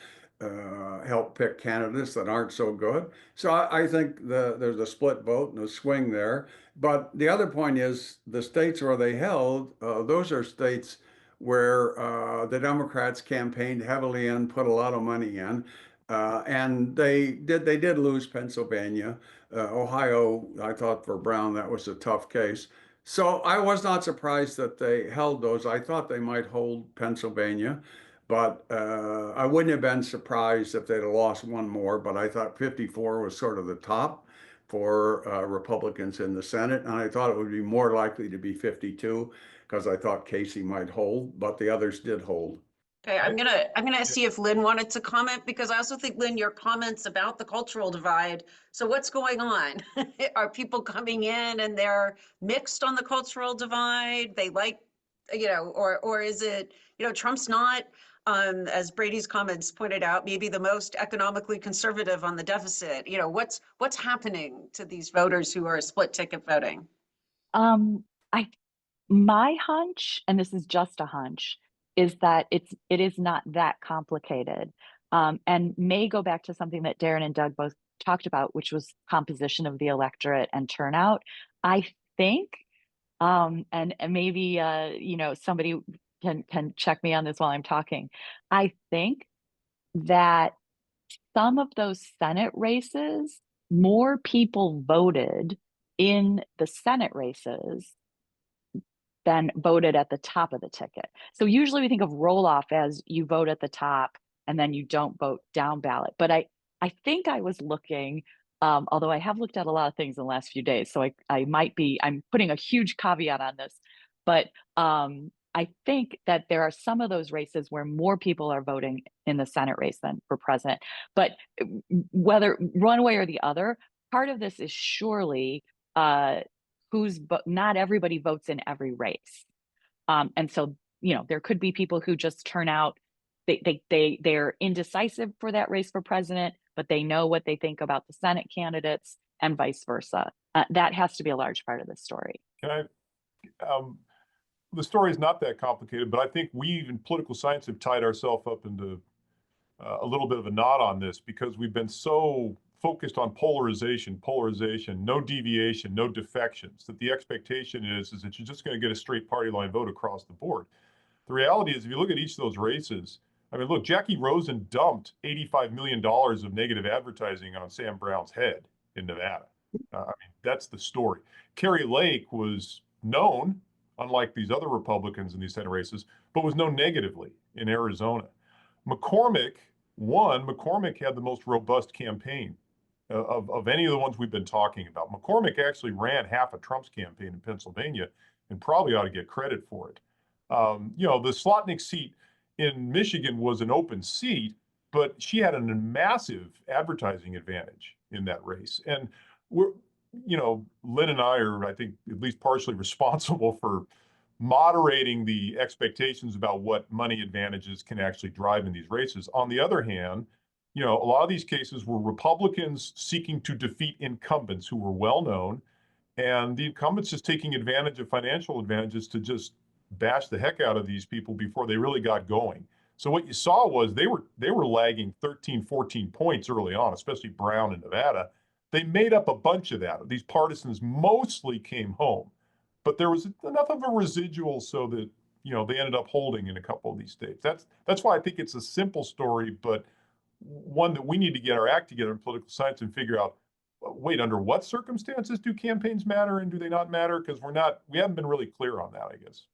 helped pick candidates that aren't so good. So I think there's a split vote and a swing there. But the other point is the states where they held, those are states where the Democrats campaigned heavily in, put a lot of money in. And they did lose Pennsylvania. Ohio, I thought for Brown, that was a tough case. So I was not surprised that they held those. I thought they might hold Pennsylvania, but I wouldn't have been surprised if they'd have lost one more. But I thought 54 was sort of the top for Republicans in the Senate. And I thought it would be more likely to be 52 because I thought Casey might hold, but the others did hold.
Okay, I'm gonna see if Lynn wanted to comment, because I also think, Lynn, your comments about the cultural divide. So what's going on? Are people coming in and they're mixed on the cultural divide? They like, or is it, Trump's not, as Brady's comments pointed out, maybe the most economically conservative on the deficit. What's happening to these voters who are split ticket voting?
My hunch, and this is just a hunch, is that it is not that complicated, and may go back to something that Daron and Doug both talked about, which was composition of the electorate and turnout. I think, and maybe somebody can check me on this while I'm talking. I think that some of those Senate races, more people voted in the Senate races than voted at the top of the ticket. So usually we think of roll off as you vote at the top and then you don't vote down ballot. But I think I was looking, although I have looked at a lot of things in the last few days, so I'm putting a huge caveat on this, but I think that there are some of those races where more people are voting in the Senate race than for president. But whether one way or the other, part of this is surely not everybody votes in every race. And so, there could be people who just turn out, they're indecisive for that race for president, but they know what they think about the Senate candidates and vice versa. That has to be a large part of the story.
The story is not that complicated, but I think we in political science have tied ourselves up into a little bit of a knot on this because we've been so focused on polarization, no deviation, no defections, that the expectation is that you're just going to get a straight party line vote across the board. The reality is, if you look at each of those races, I mean, look, Jackie Rosen dumped $85 million of negative advertising on Sam Brown's head in Nevada. I mean, that's the story. Kari Lake was known, unlike these other Republicans in these Senate races, but was known negatively in Arizona. McCormick won. McCormick had the most robust campaign of any of the ones we've been talking about. McCormick actually ran half of Trump's campaign in Pennsylvania and probably ought to get credit for it. The Slotnick seat in Michigan was an open seat, but she had a massive advertising advantage in that race. And Lynn and I are, I think, at least partially responsible for moderating the expectations about what money advantages can actually drive in these races. On the other hand, a lot of these cases were Republicans seeking to defeat incumbents who were well known, and the incumbents just taking advantage of financial advantages to just bash the heck out of these people before they really got going. So what you saw was they were lagging 13, 14 points early on, especially Brown in Nevada. They made up a bunch of that. These partisans mostly came home, but there was enough of a residual so that, they ended up holding in a couple of these states. That's why I think it's a simple story, but one that we need to get our act together in political science and figure out, wait, under what circumstances do campaigns matter and do they not matter? Because we haven't been really clear on that, I guess.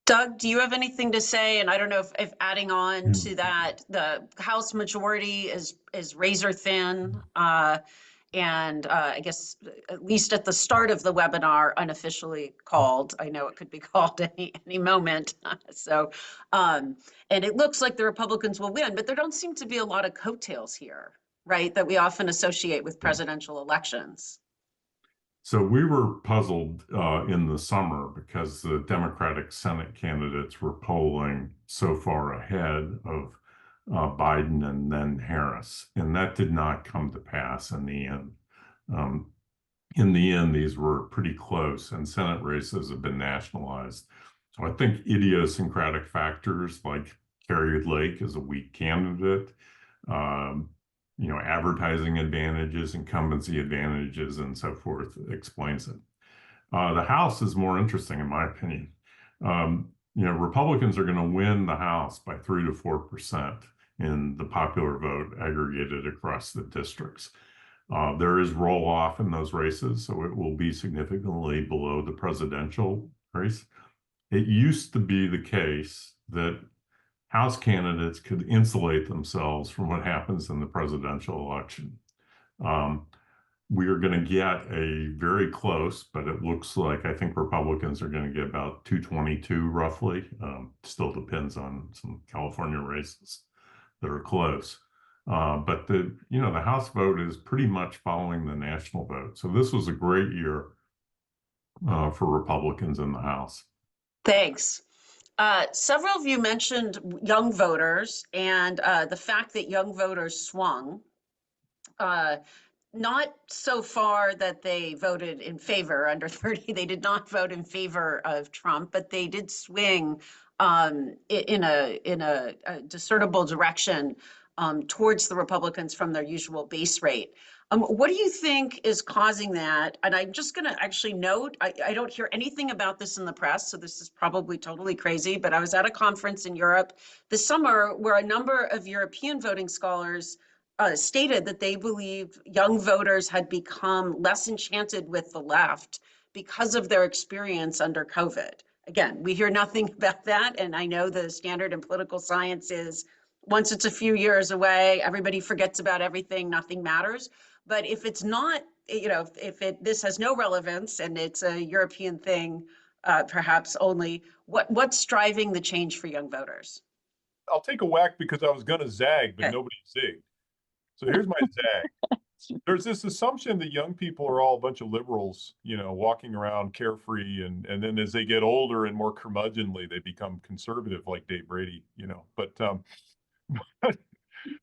Doug, do you have anything to say? And I don't know if adding on to that, the House majority is razor thin. And I guess at least at the start of the webinar, unofficially called. I know it could be called any moment. And it looks like the Republicans will win, but there don't seem to be a lot of coattails here, right? That we often associate with presidential elections.
So we were puzzled in the summer because the Democratic Senate candidates were polling so far ahead of Biden and then Harris, and that did not come to pass in the end. In the end, these were pretty close, and Senate races have been nationalized. So I think idiosyncratic factors like Carrie Lake is a weak candidate, advertising advantages, incumbency advantages, and so forth explains it. The House is more interesting, in my opinion. Republicans are going to win the House by 3 to 4% in the popular vote aggregated across the districts. There is roll off in those races, so it will be significantly below the presidential race. It used to be the case that House candidates could insulate themselves from what happens in the presidential election. We are going to get a very close, but it looks like I think Republicans are going to get about 222 roughly. Still depends on some California races that are close. But the House vote is pretty much following the national vote. So this was a great year for Republicans in the House.
Thanks. Several of you mentioned young voters and the fact that young voters swung. Not so far that they voted in favor under 30. They did not vote in favor of Trump, but they did swing in a discernible direction towards the Republicans from their usual base rate. What do you think is causing that? And I'm just going to actually note, I don't hear anything about this in the press, so this is probably totally crazy, but I was at a conference in Europe this summer where a number of European voting scholars stated that they believe young voters had become less enchanted with the left because of their experience under COVID. Again, we hear nothing about that, and I know the standard in political science is once it's a few years away, everybody forgets about everything, nothing matters. But if it's not, this has no relevance and it's a European thing, perhaps only, what's driving the change for young voters?
I'll take a whack because I was going to zag, but nobody zigged. So here's my zag. There's this assumption that young people are all a bunch of liberals, walking around carefree, and then as they get older and more curmudgeonly, they become conservative like David Brady,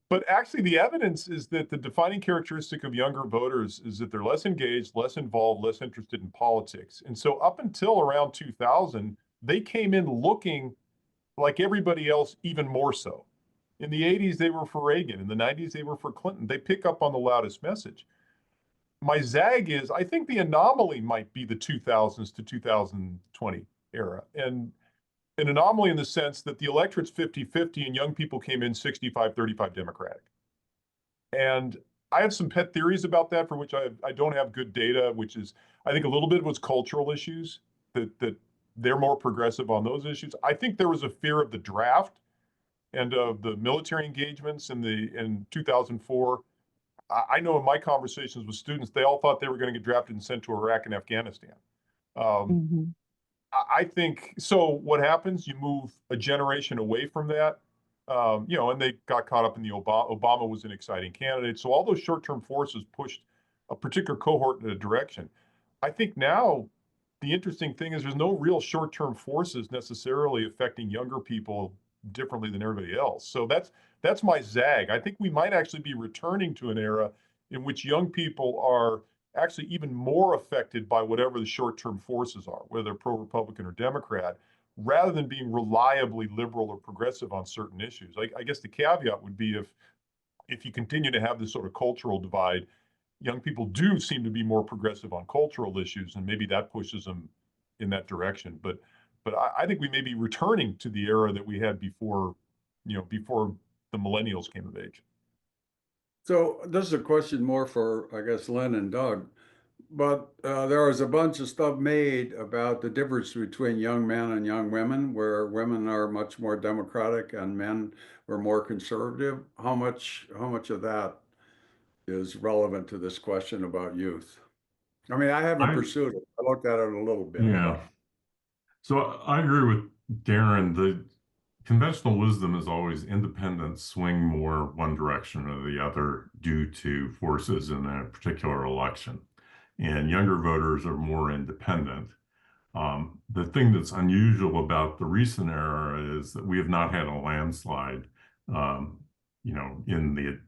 But actually, the evidence is that the defining characteristic of younger voters is that they're less engaged, less involved, less interested in politics. And so up until around 2000, they came in looking like everybody else, even more so. In the 80s, they were for Reagan. In the 90s, they were for Clinton. They pick up on the loudest message. My zag is, I think the anomaly might be the 2000s to 2020 era. And an anomaly in the sense that the electorate's 50-50 and young people came in 65-35 Democratic. And I have some pet theories about that for which I don't have good data, which is, I think a little bit of it's cultural issues, that they're more progressive on those issues. I think there was a fear of the draft and of the military engagements in 2004. I know in my conversations with students, they all thought they were going to get drafted and sent to Iraq and Afghanistan. I think, so what happens, you move a generation away from that, and they got caught up in the Obama was an exciting candidate. So all those short-term forces pushed a particular cohort in a direction. I think now the interesting thing is there's no real short-term forces necessarily affecting younger people differently than everybody else. So that's my zag. I think we might actually be returning to an era in which young people are actually even more affected by whatever the short-term forces are, whether they're pro-Republican or Democrat, rather than being reliably liberal or progressive on certain issues. I guess the caveat would be if you continue to have this sort of cultural divide, young people do seem to be more progressive on cultural issues, and maybe that pushes them in that direction. But I think we may be returning to the era that we had before the millennials came of age.
So this is a question more for, I guess, Lynn and Doug, but there was a bunch of stuff made about the difference between young men and young women, where women are much more democratic and men were more conservative. How much of that is relevant to this question about youth. I mean, I haven't pursued it. I looked at it a little bit.
Yeah. So I agree with Daron. The conventional wisdom is always independents swing more one direction or the other due to forces in a particular election. And younger voters are more independent. The thing that's unusual about the recent era is that we have not had a landslide, in the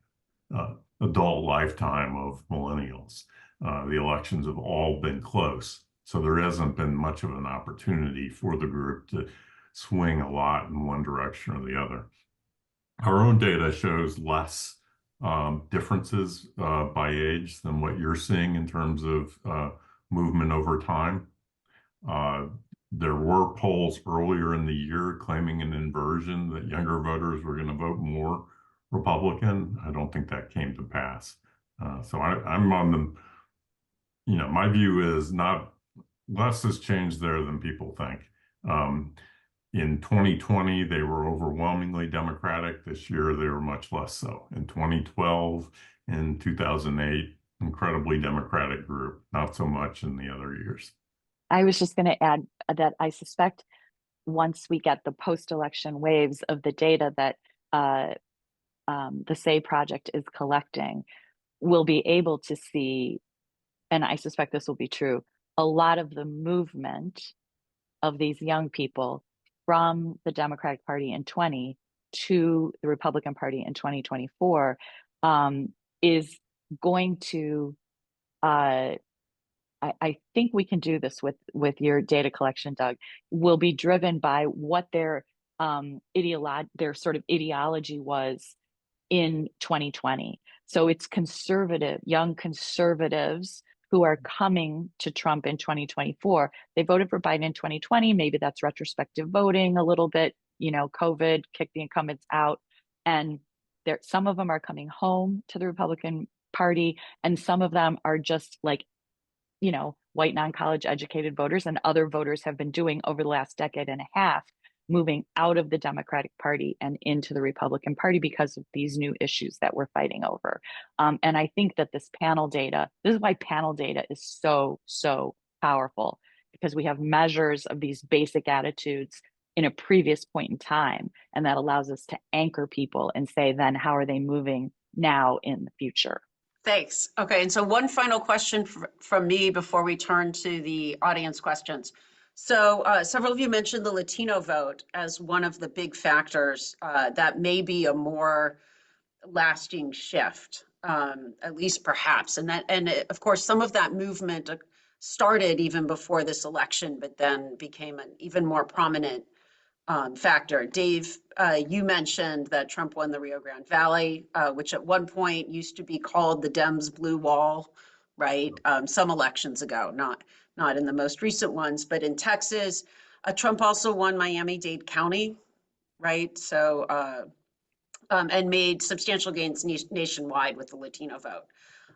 adult lifetime of millennials. The elections have all been close. So there hasn't been much of an opportunity for the group to swing a lot in one direction or the other. Our own data shows less differences by age than what you're seeing in terms of movement over time. There were polls earlier in the year claiming an inversion that younger voters were going to vote more Republican. I don't think that came to pass. So I'm on the, my view is not less has changed there than people think. In 2020, they were overwhelmingly Democratic. This year, they were much less so. In 2012 and 2008, incredibly Democratic group, not so much in the other years.
I was just going to add that I suspect once we get the post-election waves of the data that the SAY project is collecting, we'll be able to see, and I suspect this will be true, a lot of the movement of these young people from the Democratic Party in 20 to the Republican Party in 2024 is going to, I think we can do this with your data collection, Doug, will be driven by what their sort of ideology was in 2020. So it's young conservatives who are coming to Trump in 2024. They voted for Biden in 2020. Maybe that's retrospective voting a little bit. COVID kicked the incumbents out. And some of them are coming home to the Republican Party, and some of them are just like, white non-college educated voters, and other voters have been doing over the last decade and a half, moving out of the Democratic Party and into the Republican Party because of these new issues that we're fighting over. And I think that this is why panel data is so, so powerful, because we have measures of these basic attitudes in a previous point in time. And that allows us to anchor people and say, then how are they moving now in the future?
Thanks. Okay, and so one final question from me before we turn to the audience questions. So several of you mentioned the Latino vote as one of the big factors that may be a more lasting shift, at least perhaps. And of course, some of that movement started even before this election, but then became an even more prominent factor. Dave, you mentioned that Trump won the Rio Grande Valley, which at one point used to be called the Dems' blue wall, right? Some elections ago, not in the most recent ones, but in Texas. Trump also won Miami-Dade County, right? So, and made substantial gains nationwide with the Latino vote.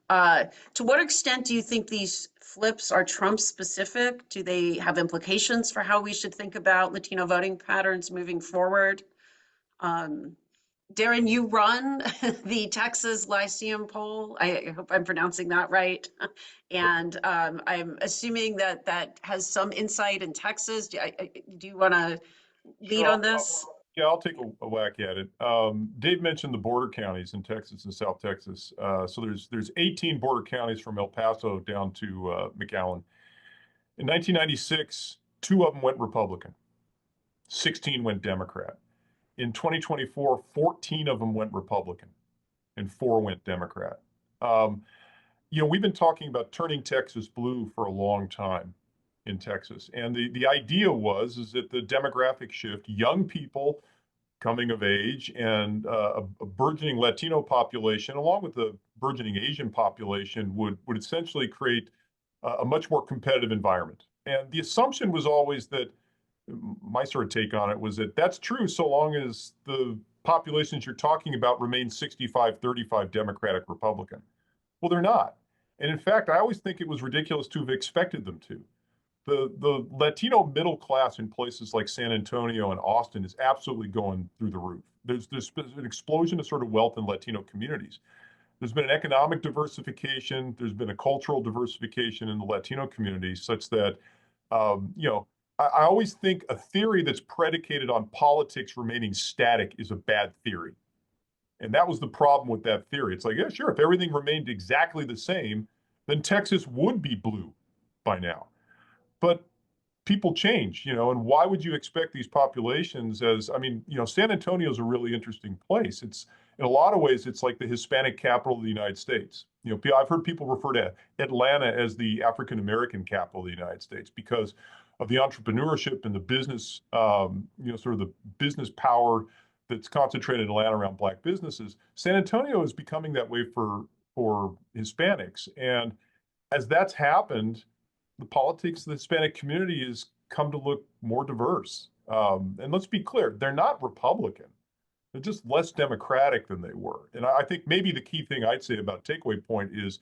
To what extent do you think these flips are Trump specific? Do they have implications for how we should think about Latino voting patterns moving forward? Daron, you run the Texas Lyceum poll. I hope I'm pronouncing that right. And I'm assuming that has some insight in Texas. Do you want to lead on this?
Yeah, I'll take a whack at it. Dave mentioned the border counties in Texas and South Texas. So there's 18 border counties from El Paso down to McAllen. In 1996, 2 of them went Republican, 16 went Democrat. In 2024, 14 of them went Republican and 4 went Democrat. We've been talking about turning Texas blue for a long time in Texas. And the idea is that the demographic shift, young people coming of age and a burgeoning Latino population, along with the burgeoning Asian population, would essentially create a much more competitive environment. And the assumption was always that, my sort of take on it was that that's true so long as the populations you're talking about remain 65-35 Democratic Republican. Well, they're not. And in fact, I always think it was ridiculous to have expected them to. The Latino middle class in places like San Antonio and Austin is absolutely going through the roof. There's an explosion of sort of wealth in Latino communities. There's been an economic diversification. There's been a cultural diversification in the Latino community such that, I always think a theory that's predicated on politics remaining static is a bad theory. And that was the problem with that theory. It's like, yeah, sure, if everything remained exactly the same, then Texas would be blue by now. But people change, and why would you expect these populations San Antonio is a really interesting place. It's, in a lot of ways, it's like the Hispanic capital of the United States. I've heard people refer to Atlanta as the African American capital of the United States because of the entrepreneurship and the business, sort of the business power that's concentrated in Atlanta around Black businesses. San Antonio is becoming that way for Hispanics. And as that's happened, the politics of the Hispanic community has come to look more diverse. And let's be clear, they're not Republican. They're just less democratic than they were. And I think maybe the key thing I'd say about takeaway point is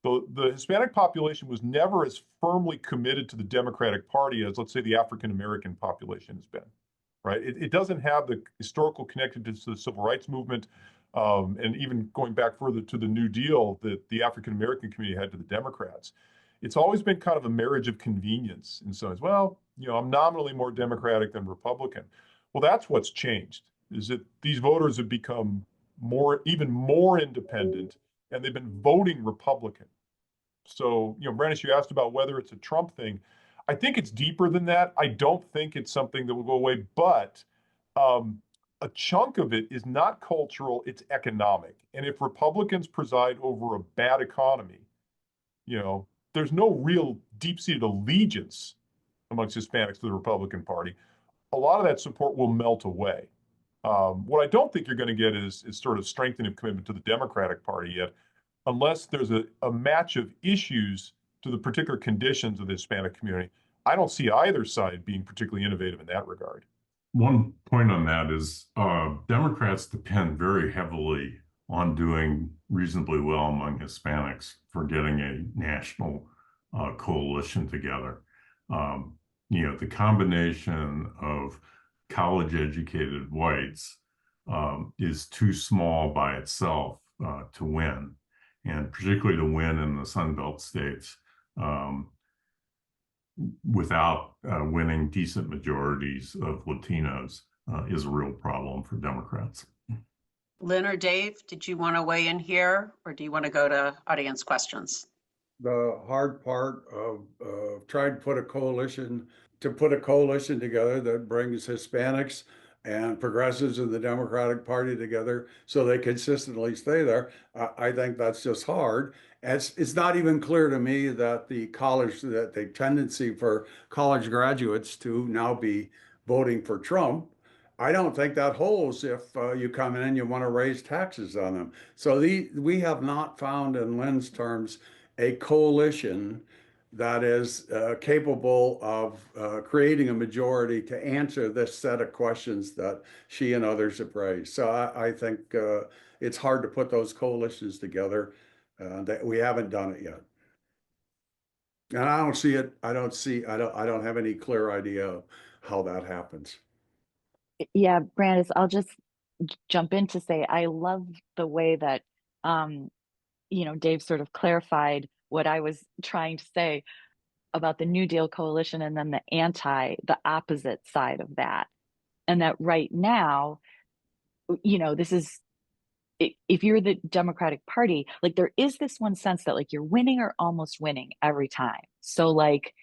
the Hispanic population was never as firmly committed to the Democratic Party as, let's say, the African American population has been, right? It doesn't have the historical connectedness to the civil rights movement, and even going back further to the New Deal that the African American community had to the Democrats. It's always been kind of a marriage of convenience in some ways. Well, I'm nominally more Democratic than Republican. Well, that's what's changed, is that these voters have become even more independent, and they've been voting Republican. So, Brandice, you asked about whether it's a Trump thing. I think it's deeper than that. I don't think it's something that will go away, but a chunk of it is not cultural, it's economic. And if Republicans preside over a bad economy, there's no real deep-seated allegiance amongst Hispanics to the Republican Party. A lot of that support will melt away. What I don't think you're going to get is sort of strengthening commitment to the Democratic Party yet, unless there's a match of issues to the particular conditions of the Hispanic community. I don't see either side being particularly innovative in that regard.
One point on that is Democrats depend very heavily on doing reasonably well among Hispanics for getting a national coalition together. The combination of college-educated whites is too small by itself to win, and particularly to win in the Sun Belt states without winning decent majorities of Latinos is a real problem for Democrats.
Lynn or Dave, did you want to weigh in here, or do you want to go to audience questions?
The hard part of trying to put a coalition together that brings Hispanics and progressives in the Democratic Party together so they consistently stay there. I think that's just hard. It's not even clear to me that the tendency for college graduates to now be voting for Trump, I don't think that holds if you come in and you want to raise taxes on them. So we have not found, in Lynn's terms, a coalition that is capable of creating a majority to answer this set of questions that she and others have raised. So I think it's hard to put those coalitions together. That we haven't done it yet. And I don't see it. I don't have any clear idea of how that happens.
Yeah, Brandice, I'll just jump in to say I love the way that Dave sort of clarified what I was trying to say about the New Deal coalition and then the opposite side of that. And that right now, this is, if you're the Democratic Party, like there is this one sense that like you're winning or almost winning every time. So like,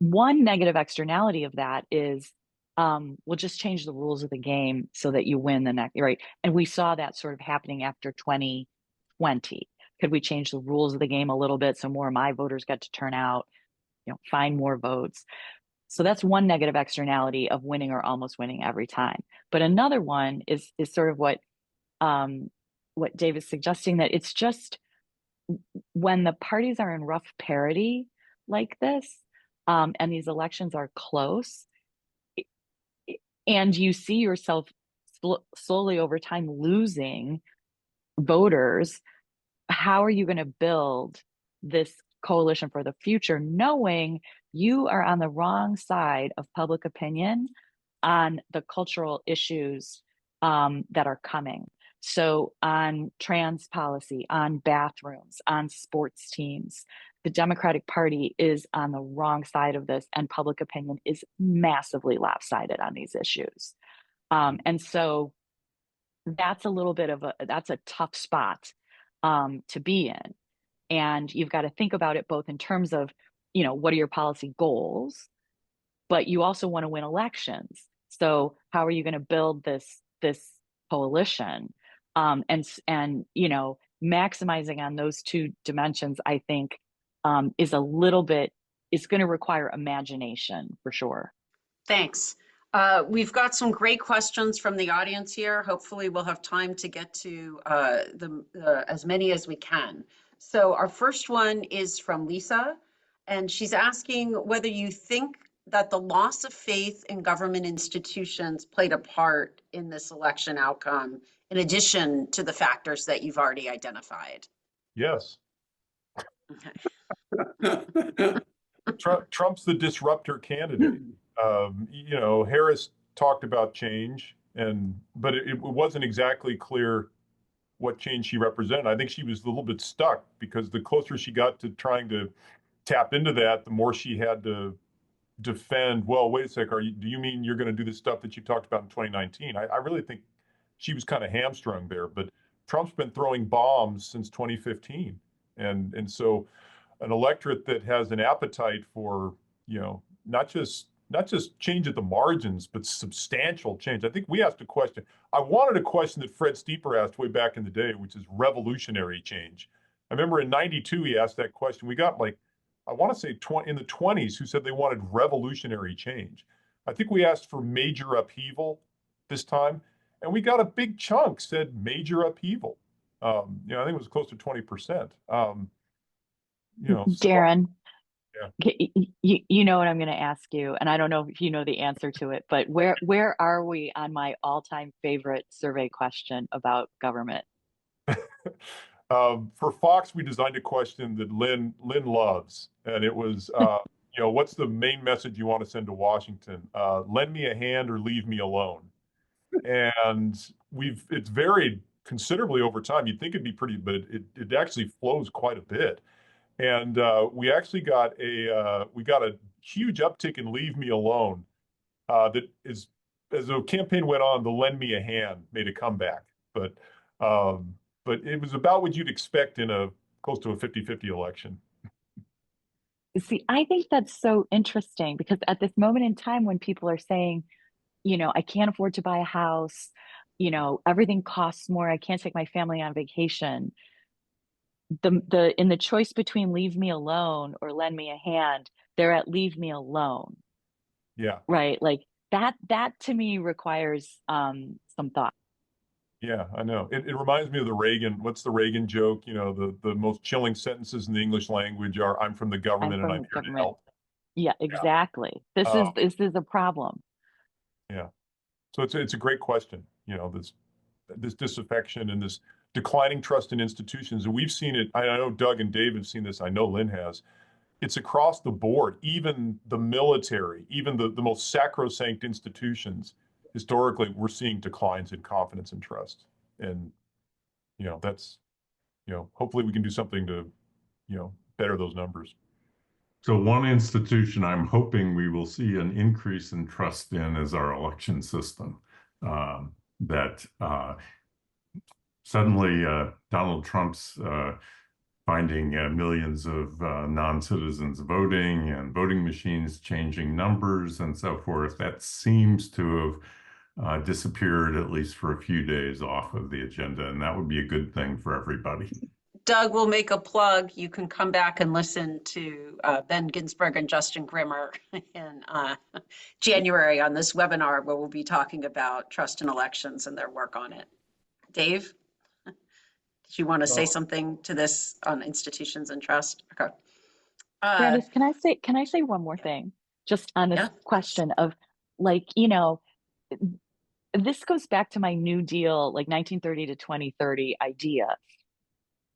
one negative externality of that is we'll just change the rules of the game so that you win the next, right? And we saw that sort of happening after 2020. Could we change the rules of the game a little bit so more of my voters got to turn out, find more votes? So that's one negative externality of winning or almost winning every time. But another one is sort of what Dave is suggesting, that it's just when the parties are in rough parity like this, and these elections are close, and you see yourself slowly over time losing voters, how are you going to build this coalition for the future, knowing you are on the wrong side of public opinion on the cultural issues that are coming? So on trans policy, on bathrooms, on sports teams, the Democratic Party is on the wrong side of this, and public opinion is massively lopsided on these issues. And so that's a little bit of that's a tough spot to be in. And you've got to think about it both in terms of, what are your policy goals, but you also want to win elections. So how are you going to build this coalition? And maximizing on those two dimensions, I think, is going to require imagination for sure.
Thanks. We've got some great questions from the audience here. Hopefully we'll have time to get to as many as we can. So our first one is from Lisa, and she's asking whether you think that the loss of faith in government institutions played a part in this election outcome, in addition to the factors that you've already identified.
Yes.
Okay.
Trump's the disruptor candidate. Harris talked about change, but it wasn't exactly clear what change she represented. I think she was a little bit stuck because the closer she got to trying to tap into that, the more she had to defend, well, wait a sec, do you mean you're going to do the stuff that you talked about in 2019? I really think she was kind of hamstrung there, but Trump's been throwing bombs since 2015. And so an electorate that has an appetite for, not just change at the margins, but substantial change. I think we asked a question. I wanted a question that Fred Steeper asked way back in the day, which is revolutionary change. I remember in '92, he asked that question. We got I want to say in the 20s, who said they wanted revolutionary change. I think we asked for major upheaval this time, and we got a big chunk said major upheaval. I think it was close to 20%.
Daron,
yeah.
You know what I'm going to ask you, and I don't know if you know the answer to it, but where are we on my all-time favorite survey question about government?
For Fox, we designed a question that Lynn loves, and it was, what's the main message you want to send to Washington? Lend me a hand or leave me alone. And it's varied considerably over time. You'd think it'd be pretty, but it actually flows quite a bit. And we actually got a huge uptick in leave me alone. That is, as the campaign went on, the lend me a hand made a comeback. But it was about what you'd expect in close to a 50-50 election.
See, I think that's so interesting because at this moment in time when people are saying, I can't afford to buy a house, everything costs more, I can't take my family on vacation. In the choice between leave me alone or lend me a hand, they're at leave me alone.
Yeah.
Right. Like that to me requires some thought.
Yeah, I know. It reminds me of what's the Reagan joke? The most chilling sentences in the English language are, I'm from the government and I'm here to help.
Yeah, exactly. This is a problem.
Yeah. So it's a great question, this disaffection and this declining trust in institutions. And we've seen it. I know Doug and Dave have seen this. I know Lynn has. It's across the board, even the military, even the most sacrosanct institutions. Historically, we're seeing declines in confidence and trust. And, that's, hopefully we can do something to, better those numbers.
So one institution I'm hoping we will see an increase in trust in is our election system. That suddenly Donald Trump's finding millions of non-citizens voting and voting machines changing numbers and so forth, that seems to have disappeared, at least for a few days, off of the agenda. And that would be a good thing for everybody.
Doug will make a plug. You can come back and listen to Ben Ginsberg and Justin Grimmer in January on this webinar where we'll be talking about trust in elections and their work on it. Dave, did you want to say something to this on institutions and trust? Okay.
Brandice, can I say one more thing just on this question of this goes back to my New Deal, 1930 to 2030 idea.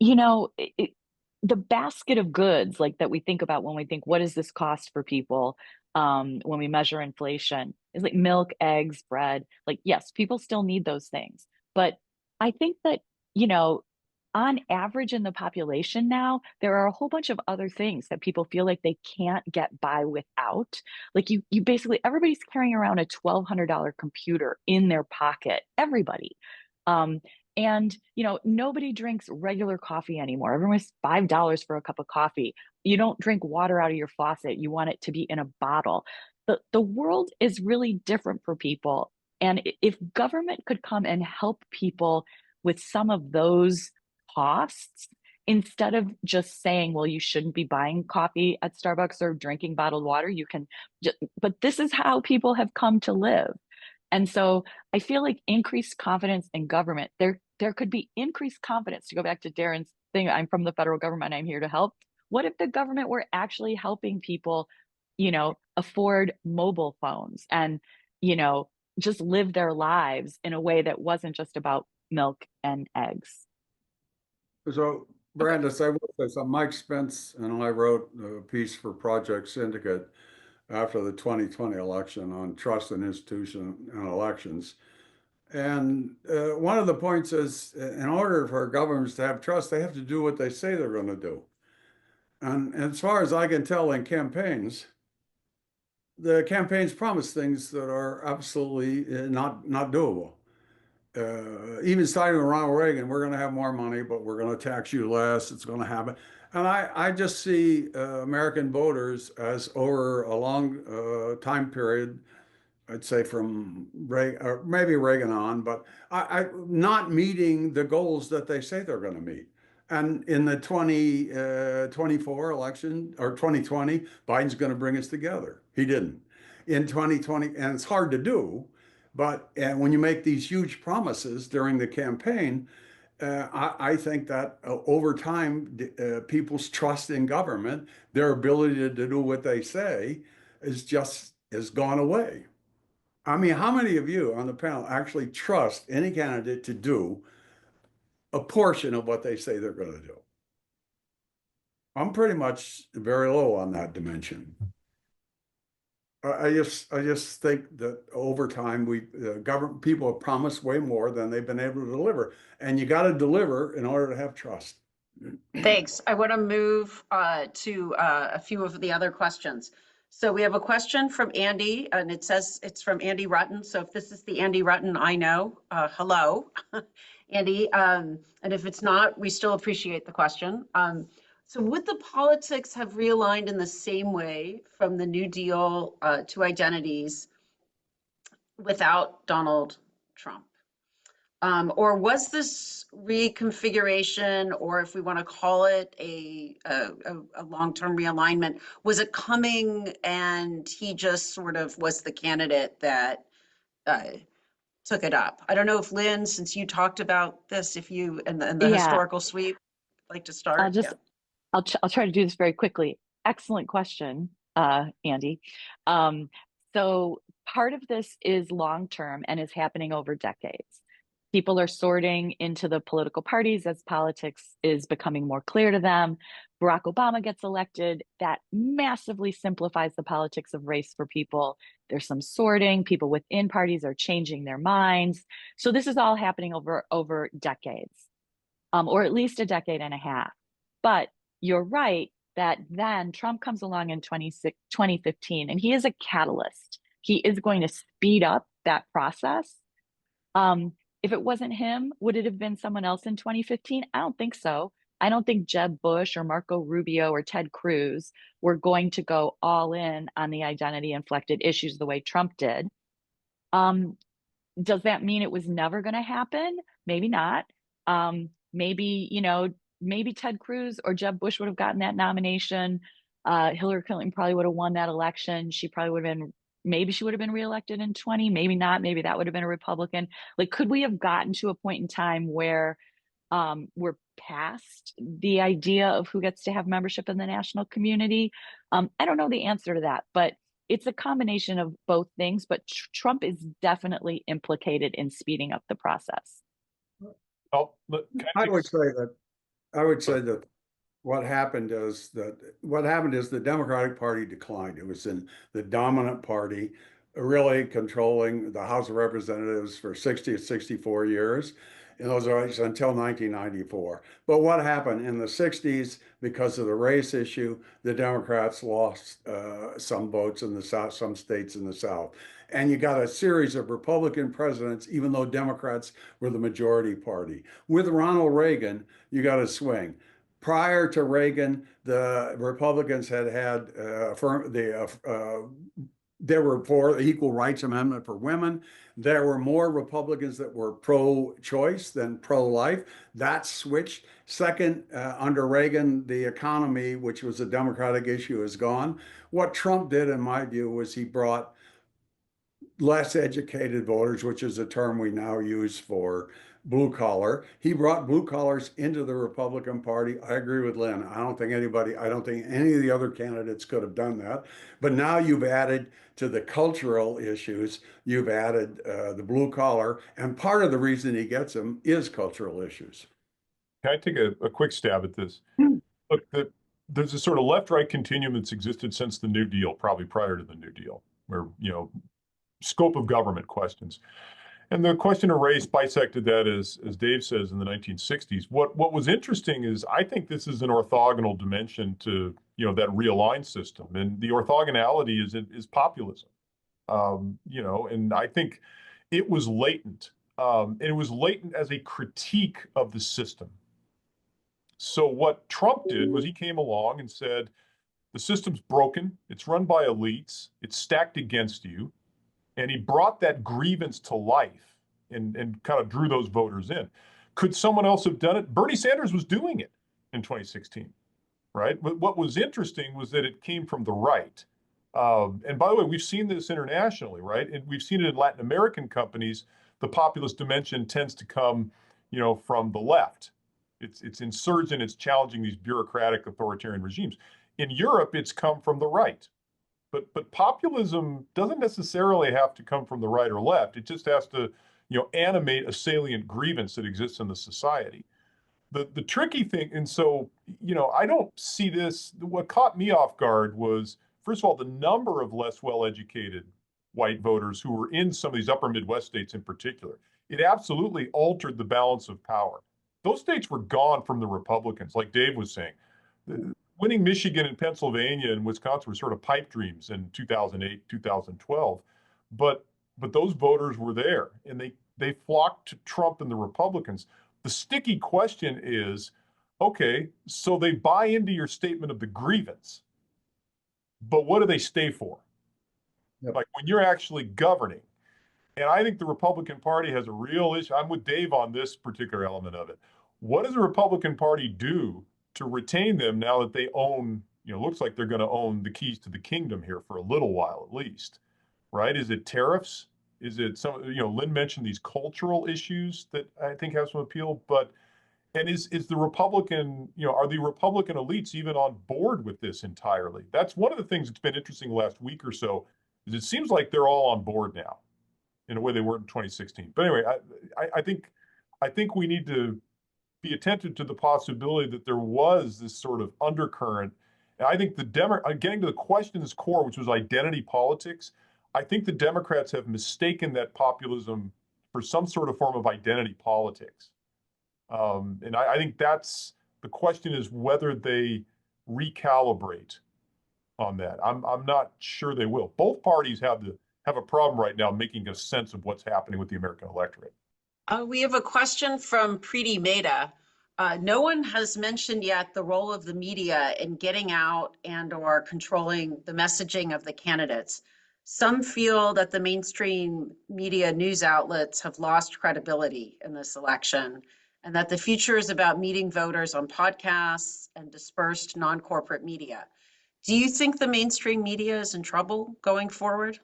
The basket of goods that we think about when we think, what does this cost for people when we measure inflation is milk, eggs, bread. Yes, people still need those things. But I think that, you know, on average in the population now, there are a whole bunch of other things that people feel like they can't get by without. Like you basically, everybody's carrying around a $1,200 computer in their pocket, everybody. Um, and, you know, nobody drinks regular coffee anymore. Everyone has $5 for a cup of coffee. You don't drink water out of your faucet. You want it to be in a bottle. The world is really different for people. And if government could come and help people with some of those costs, instead of just saying, well, you shouldn't be buying coffee at Starbucks or drinking bottled water, you can just, but this is how people have come to live. And so I feel like increased confidence in government, there could be increased confidence, to go back to Daron's thing, I'm from the federal government, I'm here to help. What if the government were actually helping people, you know, afford mobile phones and, you know, just live their lives in a way that wasn't just about milk and eggs?
So, Brandice, I will say something. Mike Spence and I wrote a piece for Project Syndicate after the 2020 election on trust in institutions and elections. And one of the points is, in order for governments to have trust, they have to do what they say they're going to do. And as far as I can tell in campaigns, the campaigns promise things that are absolutely not doable. Even starting with Ronald Reagan, we're going to have more money, but we're going to tax you less. It's going to happen. And I just see American voters as over a long time period, I'd say from Reagan, or maybe Reagan on, but I not meeting the goals that they say they're going to meet. And in the 2024 election or 2020, Biden's going to bring us together. He didn't. In 2020, and it's hard to do, but when you make these huge promises during the campaign, I think that over time, people's trust in government, their ability to do what they say, has gone away. I mean, how many of you on the panel actually trust any candidate to do a portion of what they say they're going to do? I'm pretty much very low on that dimension. I just think that over time, government people have promised way more than they've been able to deliver, and you got to deliver in order to have trust.
Thanks. I want to move to a few of the other questions. So we have a question from Andy, and it says it's from Andy Rutten. So if this is the Andy Rutten I know, hello, Andy. And if it's not, we still appreciate the question. So would the politics have realigned in the same way from the New Deal to identities without Donald Trump? Or was this reconfiguration, or if we want to call it a long-term realignment, was it coming and he just sort of was the candidate that took it up? I don't know if Lynn, since you talked about this, if you and the
Yeah.
historical sweep, like to start.
I'll try to do this very quickly. Excellent question, Andy. So part of this is long-term and is happening over decades. People are sorting into the political parties as politics is becoming more clear to them. Barack Obama gets elected. That massively simplifies the politics of race for people. There's some sorting. People within parties are changing their minds. So this is all happening over decades, or at least a decade and a half. But you're right that then Trump comes along in 2015, and he is a catalyst. He is going to speed up that process. If it wasn't him, would it have been someone else in 2015? I don't think so. I don't think Jeb Bush or Marco Rubio or Ted Cruz were going to go all in on the identity-inflected issues the way Trump did. Does that mean it was never going to happen? Maybe not. Maybe Ted Cruz or Jeb Bush would have gotten that nomination. Hillary Clinton probably would have won that election. Maybe she would have been reelected in 20, maybe not. Maybe that would have been a Republican. Like, could we have gotten to a point in time where we're past the idea of who gets to have membership in the national community? I don't know the answer to that, but it's a combination of both things. But Trump is definitely implicated in speeding up the process.
Oh,
I would say that what happened is the Democratic Party declined. It was in the dominant party, really controlling the House of Representatives for 60 to 64 years. in those elections until 1994. But what happened in the 60s, because of the race issue, the Democrats lost some votes in the South, some states in the South. And you got a series of Republican presidents, even though Democrats were the majority party. With Ronald Reagan, you got a swing. Prior to Reagan, the Republicans had there were for the Equal Rights Amendment for women. There were more Republicans that were pro-choice than pro-life. That switched. Second, under Reagan, the economy, which was a Democratic issue, is gone. What Trump did, in my view, was he brought less educated voters, which is a term we now use for blue collar. He brought blue collars into the Republican Party. I agree with Lynn. I don't think any of the other candidates could have done that. But now you've added to the cultural issues, you've added the blue collar, and part of the reason he gets them is cultural issues.
Can I take a quick stab at this? Look, there's a sort of left-right continuum that's existed since the New Deal, probably prior to the New Deal, where, scope of government questions. And the question of race bisected that, as Dave says, in the 1960s. What was interesting is I think this is an orthogonal dimension to that realign system, and the orthogonality is populism. And I think it was latent, and it was latent as a critique of the system. So what Trump did was he came along and said, the system's broken, it's run by elites, it's stacked against you. And he brought that grievance to life and kind of drew those voters in. Could someone else have done it? Bernie Sanders was doing it in 2016, right? But what was interesting was that it came from the right. And by the way, we've seen this internationally, right? And we've seen it in Latin American companies. The populist dimension tends to come, from the left. It's insurgent, it's challenging these bureaucratic authoritarian regimes. In Europe, it's come from the right. But populism doesn't necessarily have to come from the right or left. It just has to, animate a salient grievance that exists in the society. The tricky thing, and so, I don't see this. What caught me off guard was, first of all, the number of less well-educated white voters who were in some of these upper Midwest states in particular. It absolutely altered the balance of power. Those states were gone from the Republicans, like Dave was saying. Winning Michigan and Pennsylvania and Wisconsin were sort of pipe dreams in 2008, 2012. But those voters were there, and they flocked to Trump and the Republicans. The sticky question is, okay, so they buy into your statement of the grievance, but what do they stay for? Yep. Like when you're actually governing. And I think the Republican Party has a real issue. I'm with Dave on this particular element of it. What does the Republican Party do to retain them now that they own, looks like they're going to own the keys to the kingdom here for a little while at least, right? Is it tariffs? Is it some, Lynn mentioned these cultural issues that I think have some appeal, and is the Republican, are the Republican elites even on board with this entirely? That's one of the things that's been interesting the last week or so, is it seems like they're all on board now in a way they weren't in 2016. But anyway, I think we need to be attentive to the possibility that there was this sort of undercurrent. And I think getting to the question's core, which was identity politics, I think the Democrats have mistaken that populism for some sort of form of identity politics. And I think that's the question, is whether they recalibrate on that. I'm not sure they will. Both parties have a problem right now making a sense of what's happening with the American electorate.
We have a question from Preeti Mehta. No one has mentioned yet the role of the media in getting out and/or controlling the messaging of the candidates. Some feel that the mainstream media news outlets have lost credibility in this election, and that the future is about meeting voters on podcasts and dispersed non-corporate media. Do you think the mainstream media is in trouble going forward?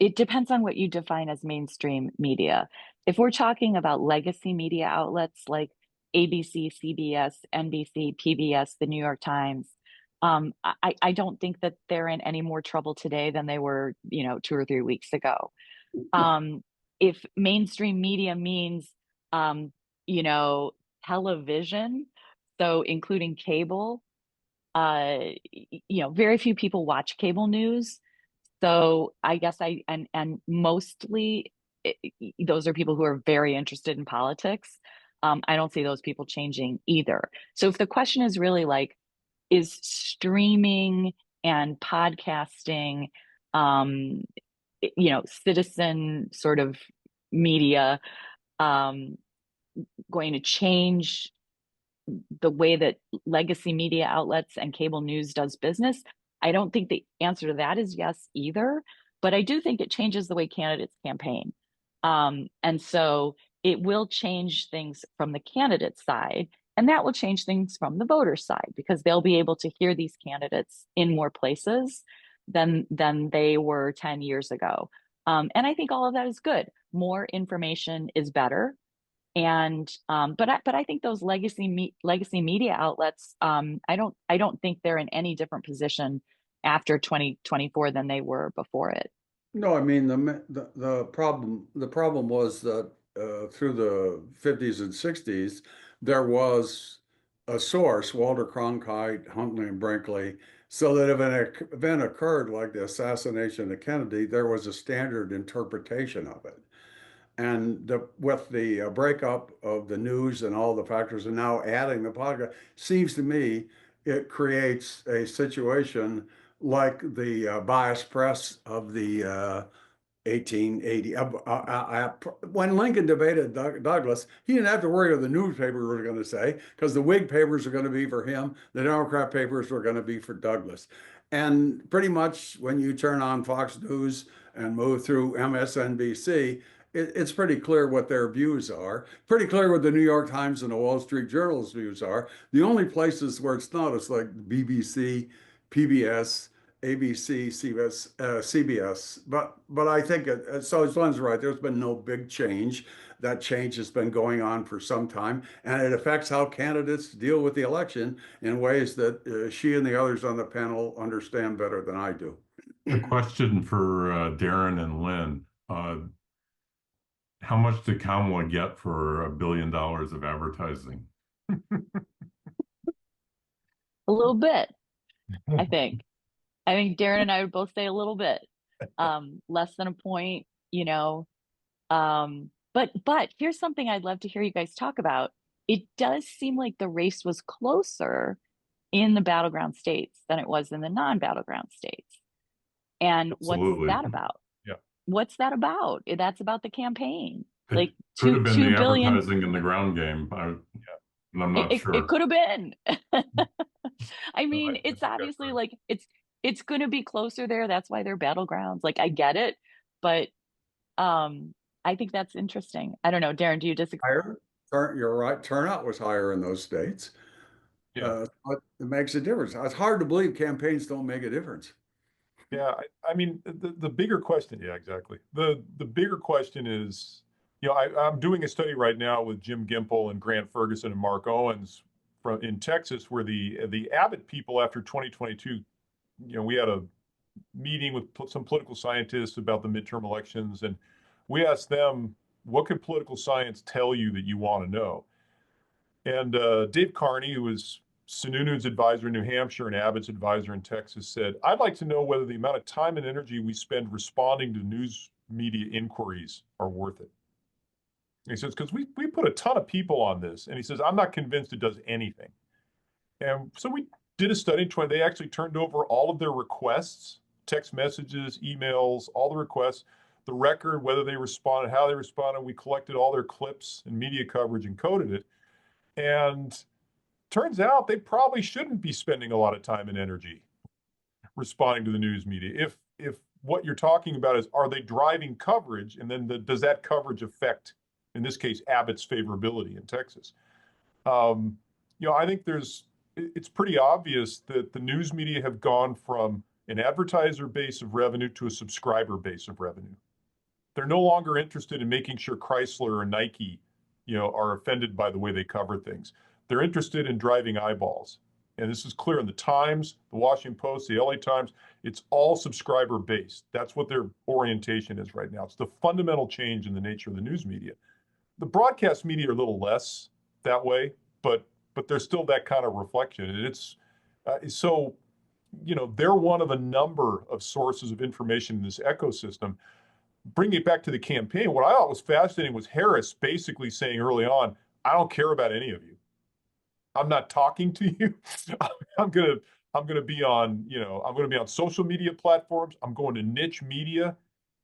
It depends on what you define as mainstream media. If we're talking about legacy media outlets like ABC, CBS, NBC, PBS, the New York Times, I don't think that they're in any more trouble today than they were, 2 or 3 weeks ago. If mainstream media means, television, so including cable, very few people watch cable news. So I guess and mostly those are people who are very interested in politics. I don't see those people changing either. So if the question is really like, is streaming and podcasting, citizen sort of media, going to change the way that legacy media outlets and cable news does business? I don't think the answer to that is yes either, but I do think it changes the way candidates campaign. And so it will change things from the candidate side, and that will change things from the voter side, because they'll be able to hear these candidates in more places than they were 10 years ago. And I think all of that is good. More information is better. And but I think those legacy media outlets, I don't think they're in any different position after 2024 than they were before it.
No, I mean, the problem was that through the 50s and 60s, there was a source, Walter Cronkite, Huntley and Brinkley, so that if an event occurred like the assassination of Kennedy, there was a standard interpretation of it. And with the breakup of the news and all the factors, and now adding the podcast, seems to me it creates a situation like the biased press of the 1880. When Lincoln debated Douglas, he didn't have to worry what the newspapers were going to say, because the Whig papers were going to be for him, the Democrat papers were going to be for Douglas. And pretty much when you turn on Fox News and move through MSNBC, it's pretty clear what their views are, pretty clear what the New York Times and the Wall Street Journal's views are. The only places where it's not is like BBC, PBS, ABC, CBS. But I think so. Lynn's right. There's been no big change. That change has been going on for some time, and it affects how candidates deal with the election in ways that she and the others on the panel understand better than I do.
A question for Daron and Lynn. How much did Kamala get for $1 billion of advertising?
A little bit, I think. I think Daron and I would both say a little bit, less than a point, But here's something I'd love to hear you guys talk about. It does seem like the race was closer in the battleground states than it was in the non-battleground states. And
Absolutely.
What's that about?
Yeah.
What's that about? That's about the campaign.
It could have been the advertising in the ground game. I'm not sure.
It could have been. I mean, it's obviously like it's going to be closer there. That's why they're battlegrounds. Like, I get it, but I think that's interesting. I don't know, Daron, do you disagree?
You're right. Turnout was higher in those states.
Yeah.
But it makes a difference. It's hard to believe campaigns don't make a difference.
Yeah, I mean, the bigger question, yeah, exactly. The bigger question is, I'm doing a study right now with Jim Gimple and Grant Ferguson and Mark Owens in Texas, where the Abbott people after 2022, we had a meeting with some political scientists about the midterm elections, and we asked them, what could political science tell you that you want to know? And Dave Carney, who was Sununu's advisor in New Hampshire and Abbott's advisor in Texas, said, I'd like to know whether the amount of time and energy we spend responding to news media inquiries are worth it. And he says, because we put a ton of people on this. And he says, I'm not convinced it does anything. And so we did a study. They actually turned over all of their requests, text messages, emails, all the requests, the record, whether they responded, how they responded. We collected all their clips and media coverage and coded it. And turns out they probably shouldn't be spending a lot of time and energy responding to the news media. If what you're talking about is, are they driving coverage, and then does that coverage affect, in this case, Abbott's favorability in Texas? I think it's pretty obvious that the news media have gone from an advertiser base of revenue to a subscriber base of revenue. They're no longer interested in making sure Chrysler or Nike, are offended by the way they cover things. They're interested in driving eyeballs. And this is clear in the Times, the Washington Post, the LA Times. It's all subscriber based. That's what their orientation is right now. It's the fundamental change in the nature of the news media. The broadcast media are a little less that way, but there's still that kind of reflection. And it's so, they're one of a number of sources of information in this ecosystem. Bringing it back to the campaign, what I thought was fascinating was Harris basically saying early on, I don't care about any of you. I'm not talking to you. I'm gonna be on, I'm gonna be on social media platforms. I'm going to niche media.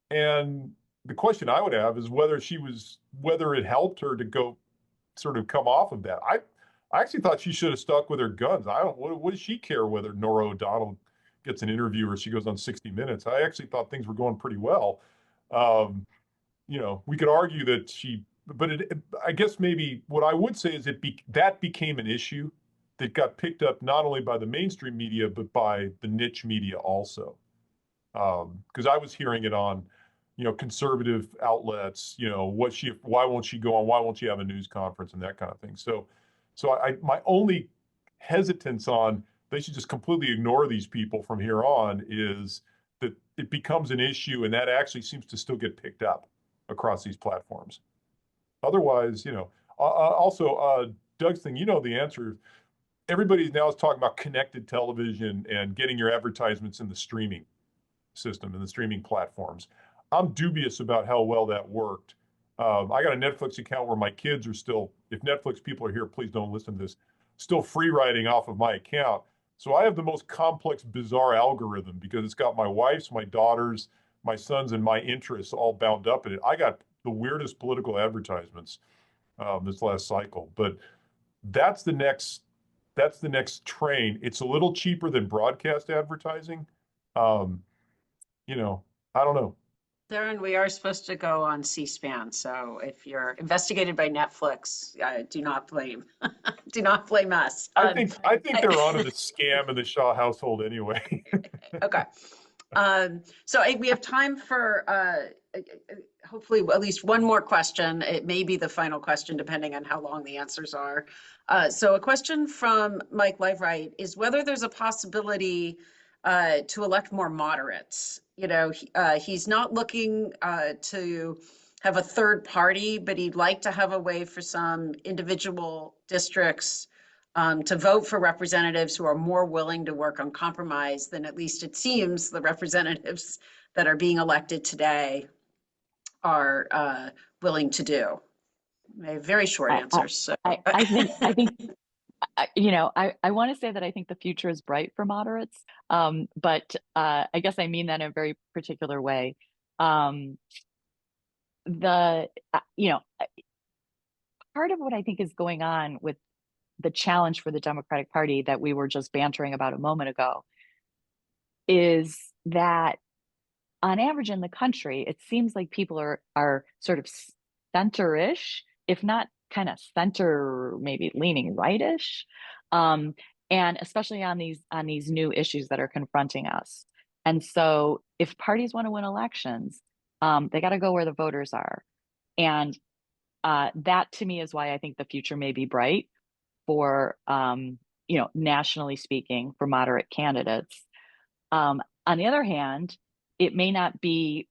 And the question I would have is whether it helped her to go sort of come off of that. I actually thought she should have stuck with her guns. What does she care whether Norah O'Donnell gets an interview or she goes on 60 Minutes? I actually thought things were going pretty well. We could argue that I guess maybe what I would say is that became an issue that got picked up not only by the mainstream media, but by the niche media also. Because I was hearing it on, conservative outlets, why won't she go on? Why won't she have a news conference and that kind of thing? So my only hesitance on they should just completely ignore these people from here on is that it becomes an issue, and that actually seems to still get picked up across these platforms. Otherwise, also Doug's thing, the answer. Everybody now is talking about connected television and getting your advertisements in the streaming system and the streaming platforms. I'm dubious about how well that worked. I got a Netflix account where my kids are still, if Netflix people are here, please don't listen to this, still free riding off of my account. So I have the most complex, bizarre algorithm because it's got my wife's, my daughter's, my son's, and my interests all bound up in it. I got the weirdest political advertisements this last cycle, but that's the next train. It's a little cheaper than broadcast advertising. I don't know.
Daron, we are supposed to go on C-SPAN, so if you're investigated by Netflix, do not blame us.
I think they're onto the scam in the Shaw household anyway.
Okay. So we have time for hopefully at least one more question. It may be the final question, depending on how long the answers are. So a question from Mike Liveright is whether there's a possibility to elect more moderates. He's not looking to have a third party, but he'd like to have a way for some individual districts to vote for representatives who are more willing to work on compromise than at least it seems the representatives that are being elected today are willing to do. Very short answers. So.
I think I want to say that I think the future is bright for moderates, but I guess I mean that in a very particular way. Part of what I think is going on with the challenge for the Democratic Party that we were just bantering about a moment ago is that on average in the country, it seems like people are sort of center-ish, if not kind of center, maybe leaning rightish, and especially on these new issues that are confronting us. And so if parties want to win elections, they got to go where the voters are. And that to me is why I think the future may be bright for, nationally speaking, for moderate candidates. On the other hand, it may not be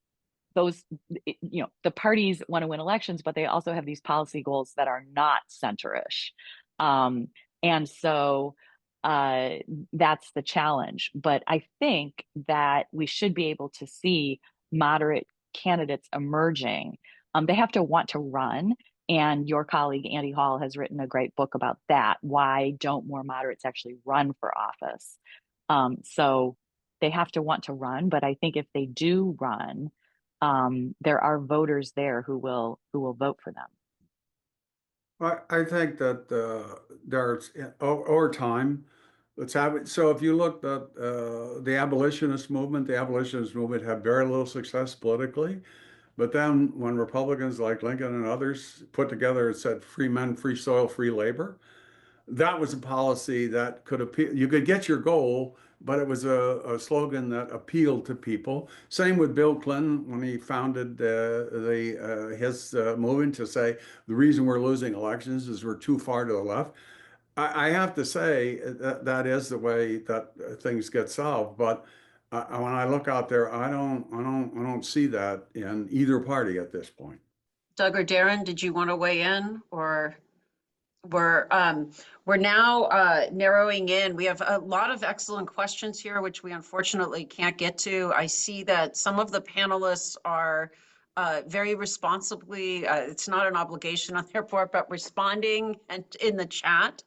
those, the parties want to win elections, but they also have these policy goals that are not center-ish. And so that's the challenge. But I think that we should be able to see moderate candidates emerging. They have to want to run. And your colleague, Andy Hall, has written a great book about that. Why don't more moderates actually run for office? So they have to want to run. But I think if they do run, there are voters there who will vote for them.
I think that there's over time, let's have it. So if you look at the abolitionist movement had very little success politically. But then when Republicans like Lincoln and others put together and said free men, free soil, free labor, that was a policy that could appeal. You could get your goal, but it was a slogan that appealed to people. Same with Bill Clinton when he founded his movement to say the reason we're losing elections is we're too far to the left. I have to say that is the way that things get solved. But when I look out there, I don't see that in either party at this point.
Doug or Daron, did you want to weigh in, or we're now narrowing in? We have a lot of excellent questions here, which we unfortunately can't get to. I see that some of the panelists are very responsibly. It's not an obligation on their part, but responding and in the chat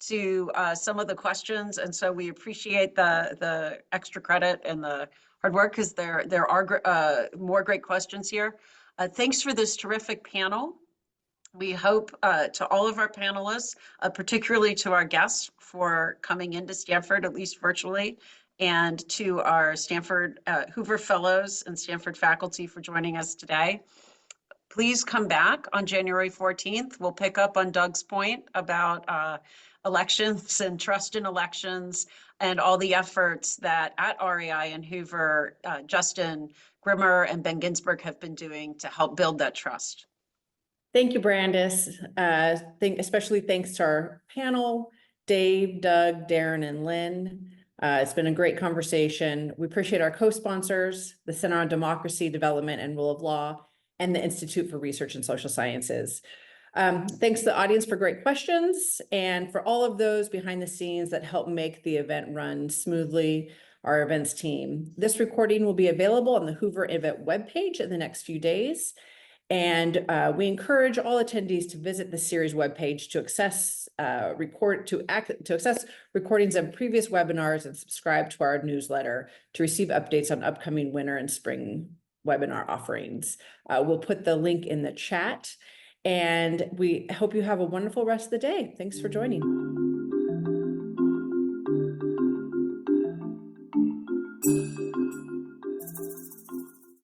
to some of the questions. And so we appreciate the extra credit and the hard work, because there are more great questions here. Thanks for this terrific panel. We hope to all of our panelists, particularly to our guests for coming into Stanford, at least virtually, and to our Stanford Hoover Fellows and Stanford faculty for joining us today. Please come back on January 14th. We'll pick up on Doug's point about elections and trust in elections and all the efforts that at REI and Hoover, Justin Grimmer and Ben Ginsberg have been doing to help build that trust.
Thank you, Brandice. Especially thanks to our panel, Dave, Doug, Daron, and Lynn. It's been a great conversation. We appreciate our co-sponsors, the Center on Democracy, Development, and Rule of Law, and the Institute for Research in Social Sciences. Thanks to the audience for great questions, and for all of those behind the scenes that help make the event run smoothly, our events team. This recording will be available on the Hoover event webpage in the next few days. And we encourage all attendees to visit the series webpage to access recordings of previous webinars and subscribe to our newsletter to receive updates on upcoming winter and spring webinar offerings. We'll put the link in the chat, and we hope you have a wonderful rest of the day. Thanks for joining.